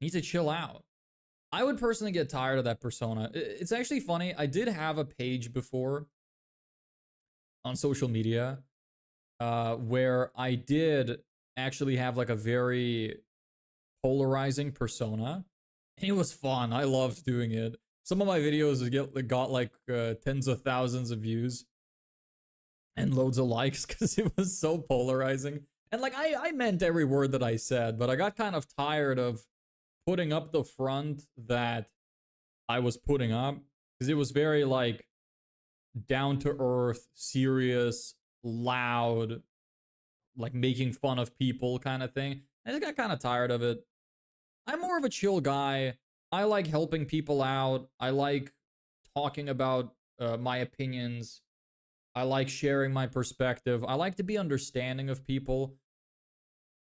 need to chill out. I would personally get tired of that persona. It's actually funny. I did have a page before on social media where I did actually have like a very polarizing persona. And it was fun. I loved doing it. Some of my videos got like tens of thousands of views and loads of likes because it was so polarizing. And like I meant every word that I said, but I got kind of tired of putting up the front that I was putting up because it was very like down to earth, serious, loud, like making fun of people kind of thing. I just got kind of tired of it. I'm more of a chill guy. I like helping people out. I like talking about my opinions. I like sharing my perspective. I like to be understanding of people.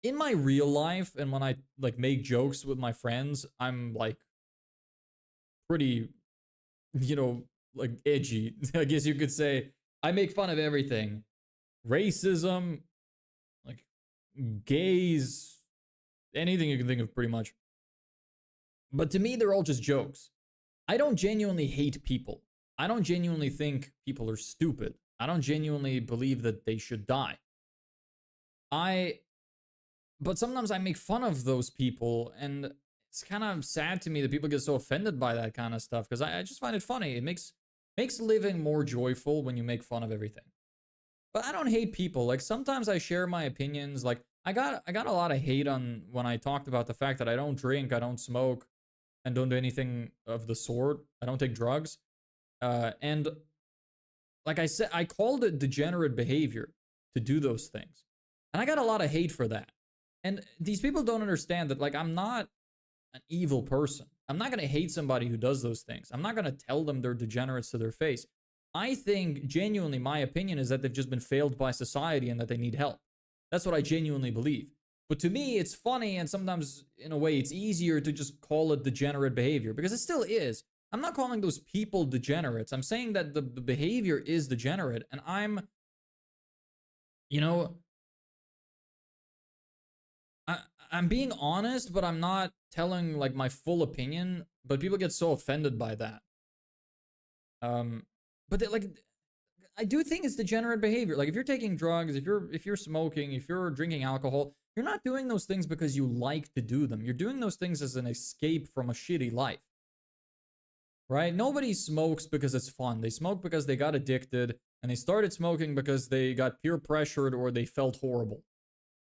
In my real life and when I like make jokes with my friends, I'm like pretty, you know, like edgy. I guess you could say I make fun of everything. Racism, like gays, anything you can think of pretty much. But to me, they're all just jokes. I don't genuinely hate people. I don't genuinely think people are stupid. I don't genuinely believe that they should die. But sometimes I make fun of those people, and it's kind of sad to me that people get so offended by that kind of stuff, because I just find it funny. It makes living more joyful when you make fun of everything. But I don't hate people. Like, sometimes I share my opinions. Like, I got a lot of hate on when I talked about the fact that I don't drink, I don't smoke, and don't do anything of the sort. I don't take drugs. And like I said, I called it degenerate behavior to do those things. And I got a lot of hate for that. And these people don't understand that, like, I'm not an evil person. I'm not going to hate somebody who does those things. I'm not going to tell them they're degenerates to their face. I think, genuinely, my opinion is that they've just been failed by society and that they need help. That's what I genuinely believe. But to me, it's funny, and sometimes, in a way, it's easier to just call it degenerate behavior, because it still is. I'm not calling those people degenerates. I'm saying that the behavior is degenerate, and I'm being honest, but I'm not telling, like, my full opinion. But people get so offended by that. But like, I do think it's degenerate behavior. Like, if you're taking drugs, if you're smoking, if you're drinking alcohol, you're not doing those things because you like to do them. You're doing those things as an escape from a shitty life. Right? Nobody smokes because it's fun. They smoke because they got addicted, and they started smoking because they got peer pressured or they felt horrible.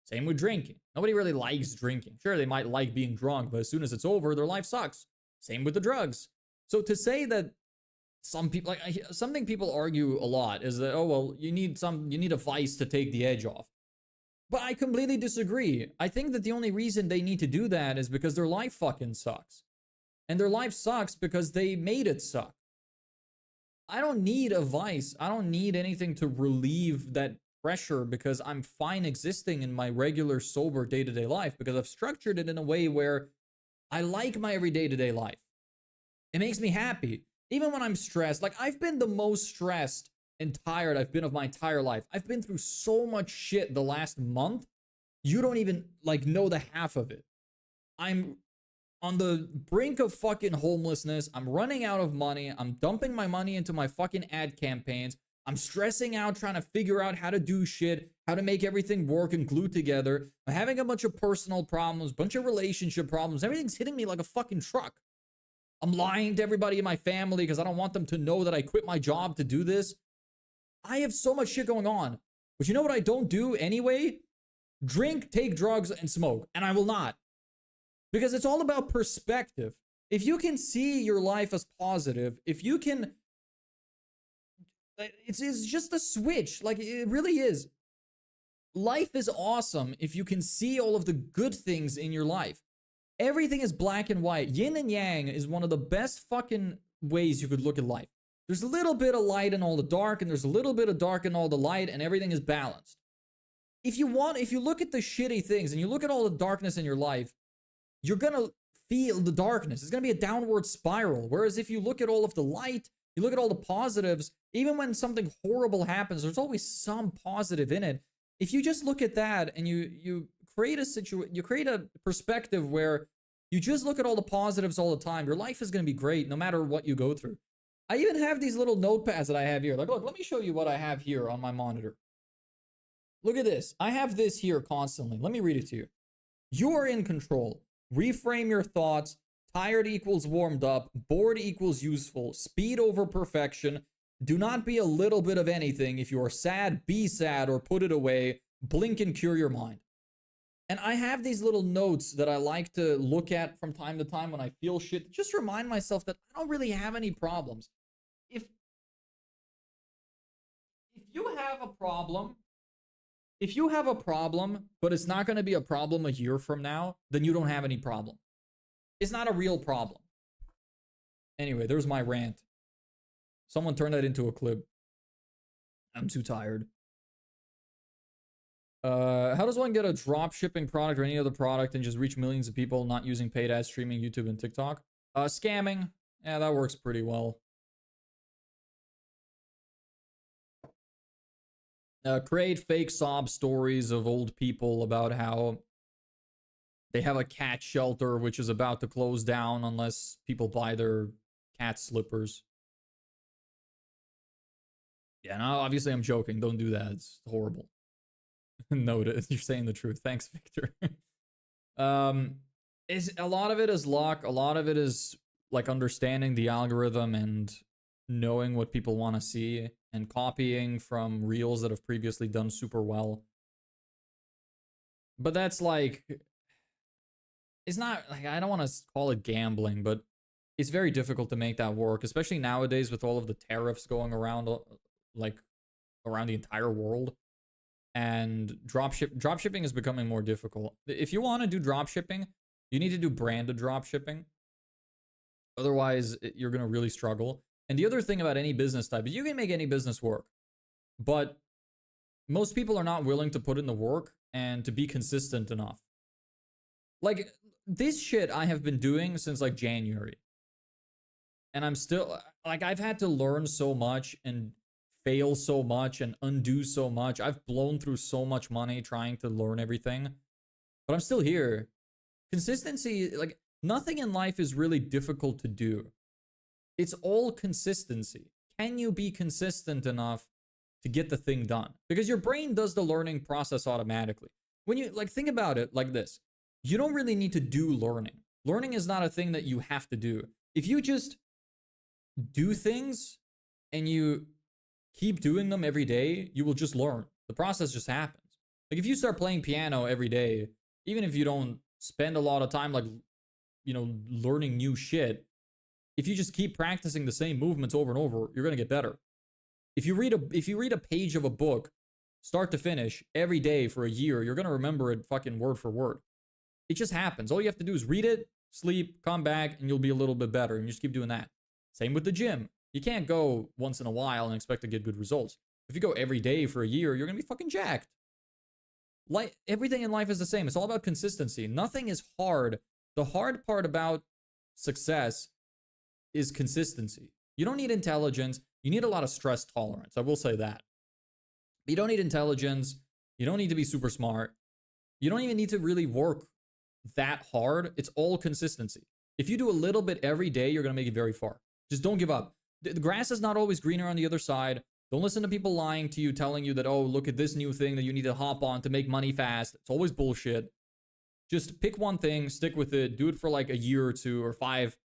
Same with drinking. Nobody really likes drinking. Sure, they might like being drunk, but as soon as it's over, their life sucks. Same with the drugs. So to say that some people, like, something people argue a lot is that, oh, well, you need a vice to take the edge off. But I completely disagree. I think that the only reason they need to do that is because their life fucking sucks. And their life sucks because they made it suck. I don't need a vice. I don't need anything to relieve that pressure, because I'm fine existing in my regular, sober day-to-day life, because I've structured it in a way where I like my every day-to-day life. It makes me happy. Even when I'm stressed, like, I've been the most stressed and tired I've been of my entire life. I've been through so much shit the last month. You don't even, like, know the half of it. I'm on the brink of fucking homelessness. I'm running out of money. I'm dumping my money into my fucking ad campaigns. I'm stressing out trying to figure out how to do shit, how to make everything work and glue together. I'm having a bunch of personal problems, bunch of relationship problems. Everything's hitting me like a fucking truck. I'm lying to everybody in my family because I don't want them to know that I quit my job to do this. I have so much shit going on. But you know what I don't do anyway? Drink, take drugs, and smoke. And I will not. Because it's all about perspective. If you can see your life as positive, if you can... It's just a switch. Like, it really is. Life is awesome if you can see all of the good things in your life. Everything is black and white. Yin and yang is one of the best fucking ways you could look at life. There's a little bit of light in all the dark, and there's a little bit of dark in all the light, and everything is balanced. If you look at the shitty things and you look at all the darkness in your life, you're gonna feel the darkness. It's gonna be a downward spiral. Whereas if you look at all of the light, you look at all the positives, even when something horrible happens, there's always some positive in it. If you just look at that and you create a perspective where you just look at all the positives all the time, your life is going to be great no matter what you go through. I even have these little notepads that I have here. Like, look, let me show you what I have here on my monitor. Look at this. I have this here constantly. Let me read it to you. You are in control. Reframe your thoughts. Tired equals warmed up. Bored equals useful. Speed over perfection. Do not be a little bit of anything. If you are sad, be sad or put it away. Blink and cure your mind. And I have these little notes that I like to look at from time to time when I feel shit, to just remind myself that I don't really have any problems. If you have a problem, but it's not going to be a problem a year from now, then you don't have any problem. It's not a real problem. Anyway, there's my rant. Someone turned that into a clip. I'm too tired. How does one get a drop shipping product or any other product and just reach millions of people not using paid ads, streaming, YouTube, and TikTok? Scamming. Yeah, that works pretty well. Create fake sob stories of old people about how They have a cat shelter which is about to close down unless people buy their cat slippers. Yeah, no, obviously I'm joking. Don't do that. It's horrible. No, you're saying the truth. Thanks, Victor. um, is a lot of it is luck. A lot of it is like understanding the algorithm and knowing what people want to see and copying from reels that have previously done super well. But that's like, it's not like, I don't want to call it gambling, but it's very difficult to make that work, especially nowadays with all of the tariffs going around, like around the entire world. And dropshipping is becoming more difficult. If you want to do dropshipping, you need to do branded dropshipping. Otherwise, you're going to really struggle. And the other thing about any business type is you can make any business work, but most people are not willing to put in the work and to be consistent enough. Like this shit I have been doing since like January. And I'm still like, I've had to learn so much and fail so much and undo so much. I've blown through so much money trying to learn everything, but I'm still here. Consistency, like nothing in life is really difficult to do. It's all consistency. Can you be consistent enough to get the thing done? Because your brain does the learning process automatically. When you like think about it like this, you don't really need to do learning. Learning is not a thing that you have to do. If you just do things and you keep doing them every day, you will just learn. The process just happens. Like if you start playing piano every day, even if you don't spend a lot of time like, you know, learning new shit, if you just keep practicing the same movements over and over, you're going to get better. If you read a page of a book start to finish every day for a year, you're going to remember it fucking word for word. It just happens. All you have to do is read it, sleep, come back, and you'll be a little bit better. And you just keep doing that. Same with the gym. You can't go once in a while and expect to get good results. If you go every day for a year, you're going to be fucking jacked. Like everything in life is the same. It's all about consistency. Nothing is hard. The hard part about success is consistency. You don't need intelligence. You need a lot of stress tolerance. I will say that. You don't need intelligence. You don't need to be super smart. You don't even need to really work that hard. It's all consistency. If you do a little bit every day, you're going to make it very far. Just don't give up. The grass is not always greener on the other side. Don't listen to people lying to you, telling you that, oh, look at this new thing that you need to hop on to make money fast. It's always bullshit. Just pick one thing, stick with it, do it for like a year or 2 or 5.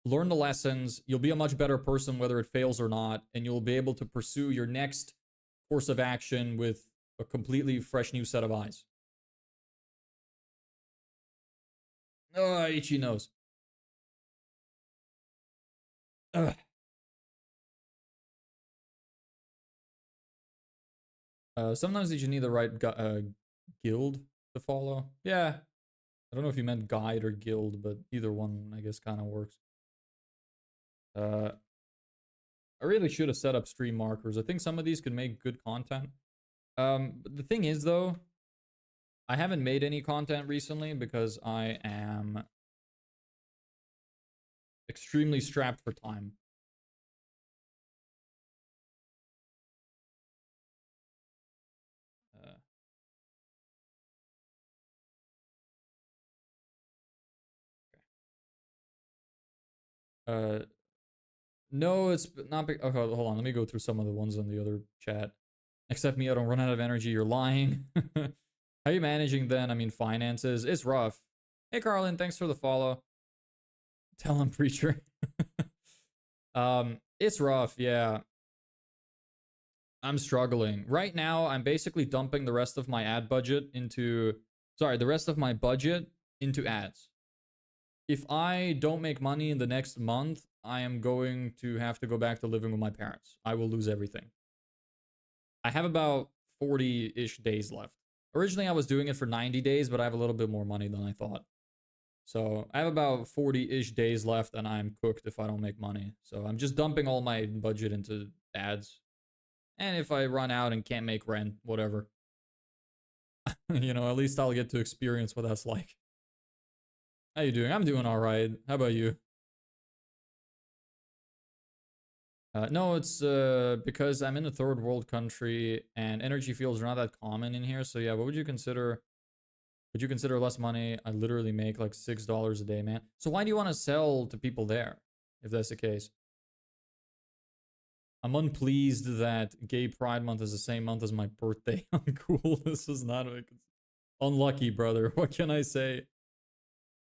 Learn the lessons. You'll be a much better person whether it fails or not, and you'll be able to pursue your next course of action with a completely fresh new set of eyes. Oh, itchy nose. Ugh. Sometimes you need the right guild to follow. Yeah. I don't know if you meant guide or guild, but either one, I guess, kind of works. I really should have set up stream markers. I think some of these could make good content. But the thing is, though, I haven't made any content recently because I am extremely strapped for time. No, it's not big. Okay, hold on. Let me go through some of the ones on the other chat. Except me, I don't run out of energy. You're lying. How are you managing then? I mean, finances. It's rough. Hey, Carlin, thanks for the follow. Tell him, preacher. It's rough, yeah. I'm struggling. Right now, I'm basically dumping the rest of my ad budget into... Sorry, the rest of my budget into ads. If I don't make money in the next month, I am going to have to go back to living with my parents. I will lose everything. I have about 40-ish days left. Originally, I was doing it for 90 days, but I have a little bit more money than I thought. So I have about 40-ish days left, and I'm cooked if I don't make money. So I'm just dumping all my budget into ads. And if I run out and can't make rent, whatever. You know, at least I'll get to experience what that's like. How you doing? I'm doing all right. How about you? No, it's because I'm in a third world country and energy fields are not that common in here. So yeah, what would you consider Would you consider less money? I literally make like $6 a day, man. So why do you want to sell to people there, if that's the case? I'm unpleased that Gay Pride Month is the same month as my birthday. I'm cool. This is not unlucky, brother. What can I say?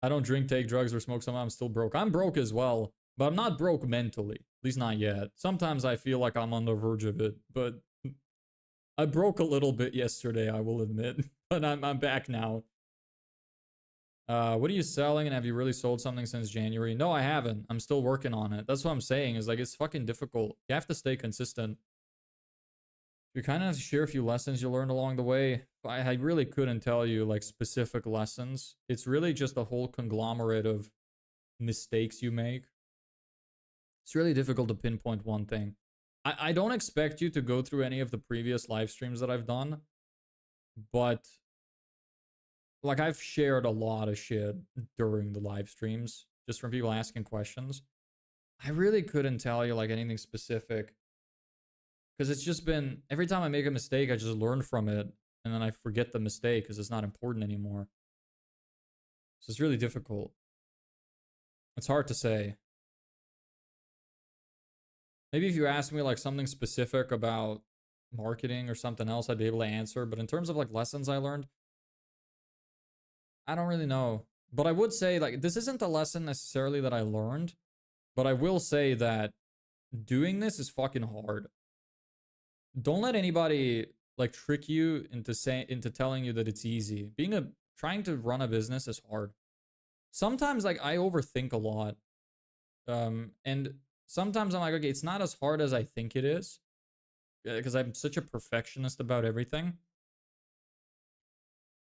I don't drink, take drugs, or smoke some. I'm still broke. I'm broke as well, but I'm not broke mentally. At least not yet. Sometimes I feel like I'm on the verge of it, but I broke a little bit yesterday, I will admit. But I'm back now. What are you selling, and have you really sold something since January? No, I haven't. I'm still working on it. That's what I'm saying, is like, it's fucking difficult. You have to stay consistent. You kind of have to share a few lessons you learned along the way. I really couldn't tell you like specific lessons. It's really just a whole conglomerate of mistakes you make. It's really difficult to pinpoint one thing. I don't expect you to go through any of the previous live streams that I've done, but like, I've shared a lot of shit during the live streams, just from people asking questions. I really couldn't tell you like anything specific, because it's just been, every time I make a mistake, I just learn from it, and then I forget the mistake because it's not important anymore. So it's really difficult. It's hard to say. Maybe if you ask me like something specific about marketing or something else, I'd be able to answer. But in terms of like lessons I learned, I don't really know. But I would say like, this isn't a lesson necessarily that I learned, but I will say that doing this is fucking hard. Don't let anybody like trick you into telling you that it's easy. Trying to run a business is hard. Sometimes like I overthink a lot. And sometimes I'm like, okay, it's not as hard as I think it is, because I'm such a perfectionist about everything.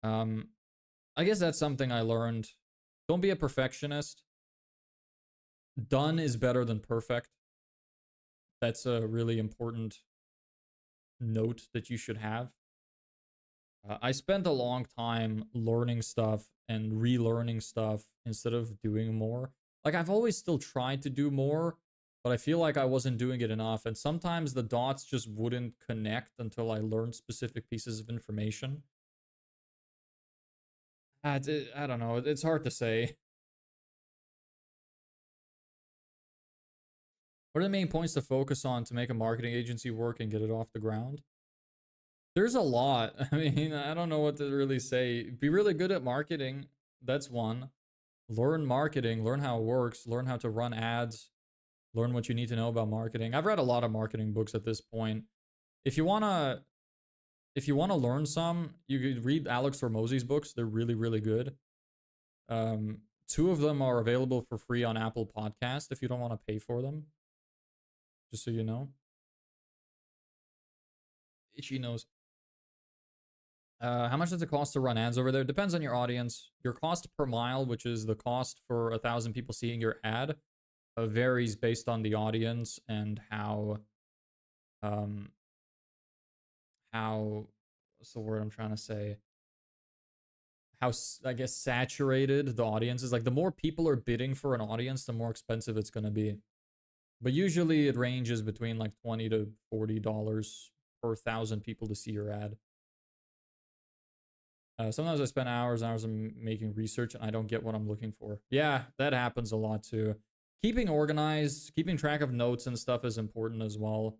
I guess that's something I learned. Don't be a perfectionist. Done is better than perfect. That's a really important note that you should have. I spent a long time learning stuff and relearning stuff instead of doing more. Like, I've always still tried to do more, but I feel like I wasn't doing it enough. And sometimes the dots just wouldn't connect until I learned specific pieces of information. I don't know. It's hard to say. What are the main points to focus on to make a marketing agency work and get it off the ground? There's a lot. I mean, I don't know what to really say. Be really good at marketing. That's one. Learn marketing, learn how it works, learn how to run ads, learn what you need to know about marketing. I've read a lot of marketing books at this point. If you want to learn some, you could read Alex Hormozy's books. They're really, really good. Two of them are available for free on Apple Podcast if you don't want to pay for them. Just so you know. Itchy nose. How much does it cost to run ads over there? Depends on your audience. Your cost per mile, which is the cost for 1,000 people seeing your ad, varies based on the audience and how what's the word I'm trying to say? How, I guess, saturated the audience is. Like, the more people are bidding for an audience, the more expensive it's going to be. But usually it ranges between like $20 to $40 per 1,000 people to see your ad. Sometimes I spend hours and hours making research and I don't get what I'm looking for. Yeah, that happens a lot too. Keeping organized, keeping track of notes and stuff is important as well.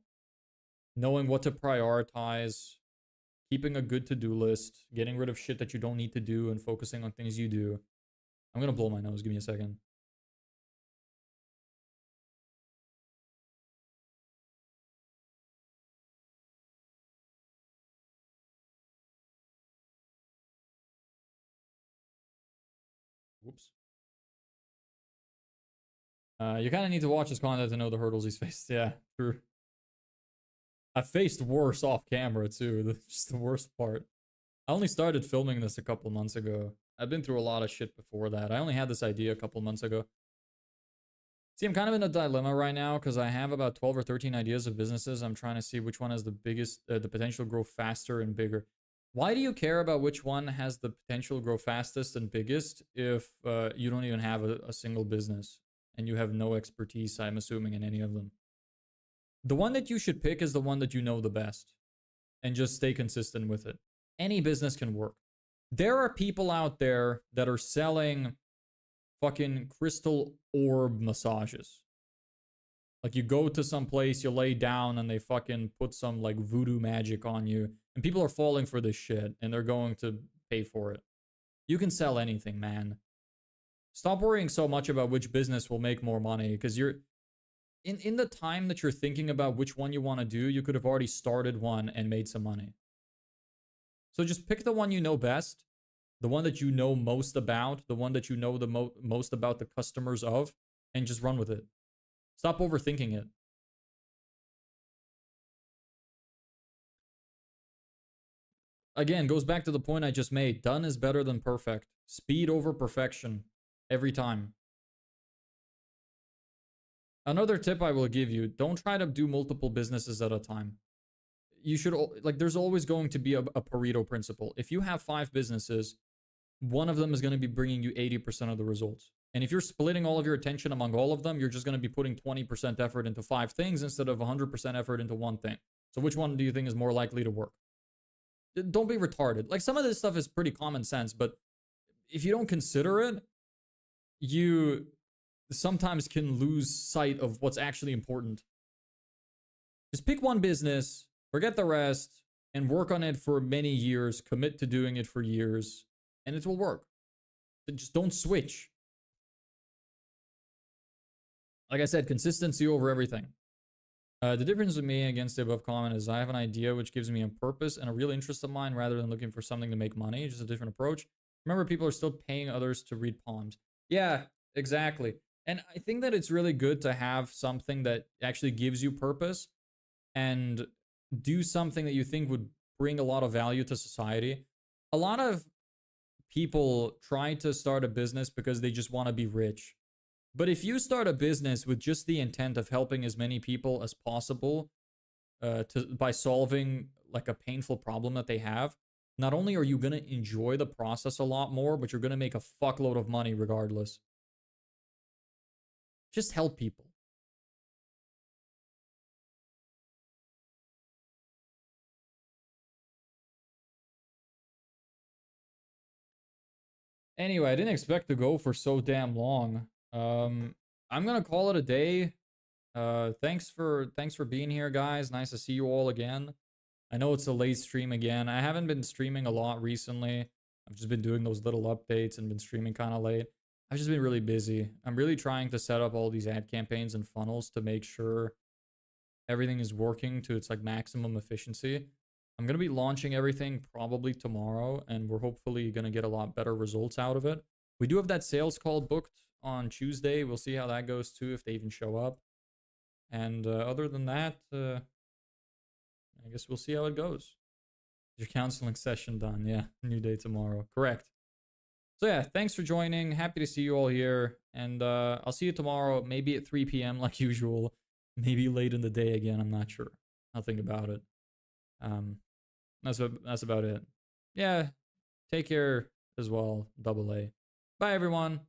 Knowing what to prioritize, keeping a good to-do list, getting rid of shit that you don't need to do and focusing on things you do. I'm gonna blow my nose, give me a second. Whoops. You kind of need to watch his content to know the hurdles he's faced. Yeah, true. I faced worse off camera too. That's just the worst part. I only started filming this a couple months ago. I've been through a lot of shit before that. I only had this idea a couple months ago. See, I'm kind of in a dilemma right now because I have about 12 or 13 ideas of businesses. I'm trying to see which one has the biggest, the potential to grow faster and bigger. Why do you care about which one has the potential to grow fastest and biggest if you don't even have a single business and you have no expertise, I'm assuming, in any of them? The one that you should pick is the one that you know the best and just stay consistent with it. Any business can work. There are people out there that are selling fucking crystal orb massages. Like you go to some place, you lay down, and they fucking put some like voodoo magic on you. And people are falling for this shit, and they're going to pay for it. You can sell anything, man. Stop worrying so much about which business will make more money, because you're in the time that you're thinking about which one you want to do, you could have already started one and made some money. So just pick the one you know best, the one that you know most about, the one that you know the most about the customers of, and just run with it. Stop overthinking it. Again, goes back to the point I just made. Done is better than perfect. Speed over perfection. Every time. Another tip I will give you, don't try to do multiple businesses at a time. You should, like, there's always going to be a Pareto principle. If you have 5 businesses, one of them is going to be bringing you 80% of the results. And if you're splitting all of your attention among all of them, you're just going to be putting 20% effort into 5 things instead of 100% effort into one thing. So which one do you think is more likely to work? Don't be retarded. Like, some of this stuff is pretty common sense, but if you don't consider it, you sometimes can lose sight of what's actually important. Just pick one business, forget the rest, and work on it for many years. Commit to doing it for years, and it will work. Just don't switch. Like I said, consistency over everything. The difference with me against the above comment is I have an idea which gives me a purpose and a real interest of mine rather than looking for something to make money. Just a different approach. Remember, people are still paying others to read poems. Yeah, exactly. And I think that it's really good to have something that actually gives you purpose and do something that you think would bring a lot of value to society. A lot of people try to start a business because they just want to be rich. But if you start a business with just the intent of helping as many people as possible by solving like a painful problem that they have, not only are you going to enjoy the process a lot more, but you're going to make a fuckload of money regardless. Just help people. Anyway, I didn't expect to go for so damn long. I'm gonna call it a day. Thanks for being here, guys. Nice to see you all again. I know it's a late stream again. I haven't been streaming a lot recently. I've just been doing those little updates and been streaming kind of late. I've just been really busy. I'm really trying to set up all these ad campaigns and funnels to make sure everything is working to its like maximum efficiency. I'm going to be launching everything probably tomorrow, and we're hopefully going to get a lot better results out of it. We do have that sales call booked on Tuesday. We'll see how that goes too, if they even show up. And other than that, I guess we'll see how it goes. Your counseling session done. Yeah, new day tomorrow. Correct. So yeah, thanks for joining. Happy to see you all here. And I'll see you tomorrow, maybe at 3 p.m. like usual. Maybe late in the day again. I'm not sure. I'll think about it. That's about it. Yeah, take care as well. Double A. Bye, everyone.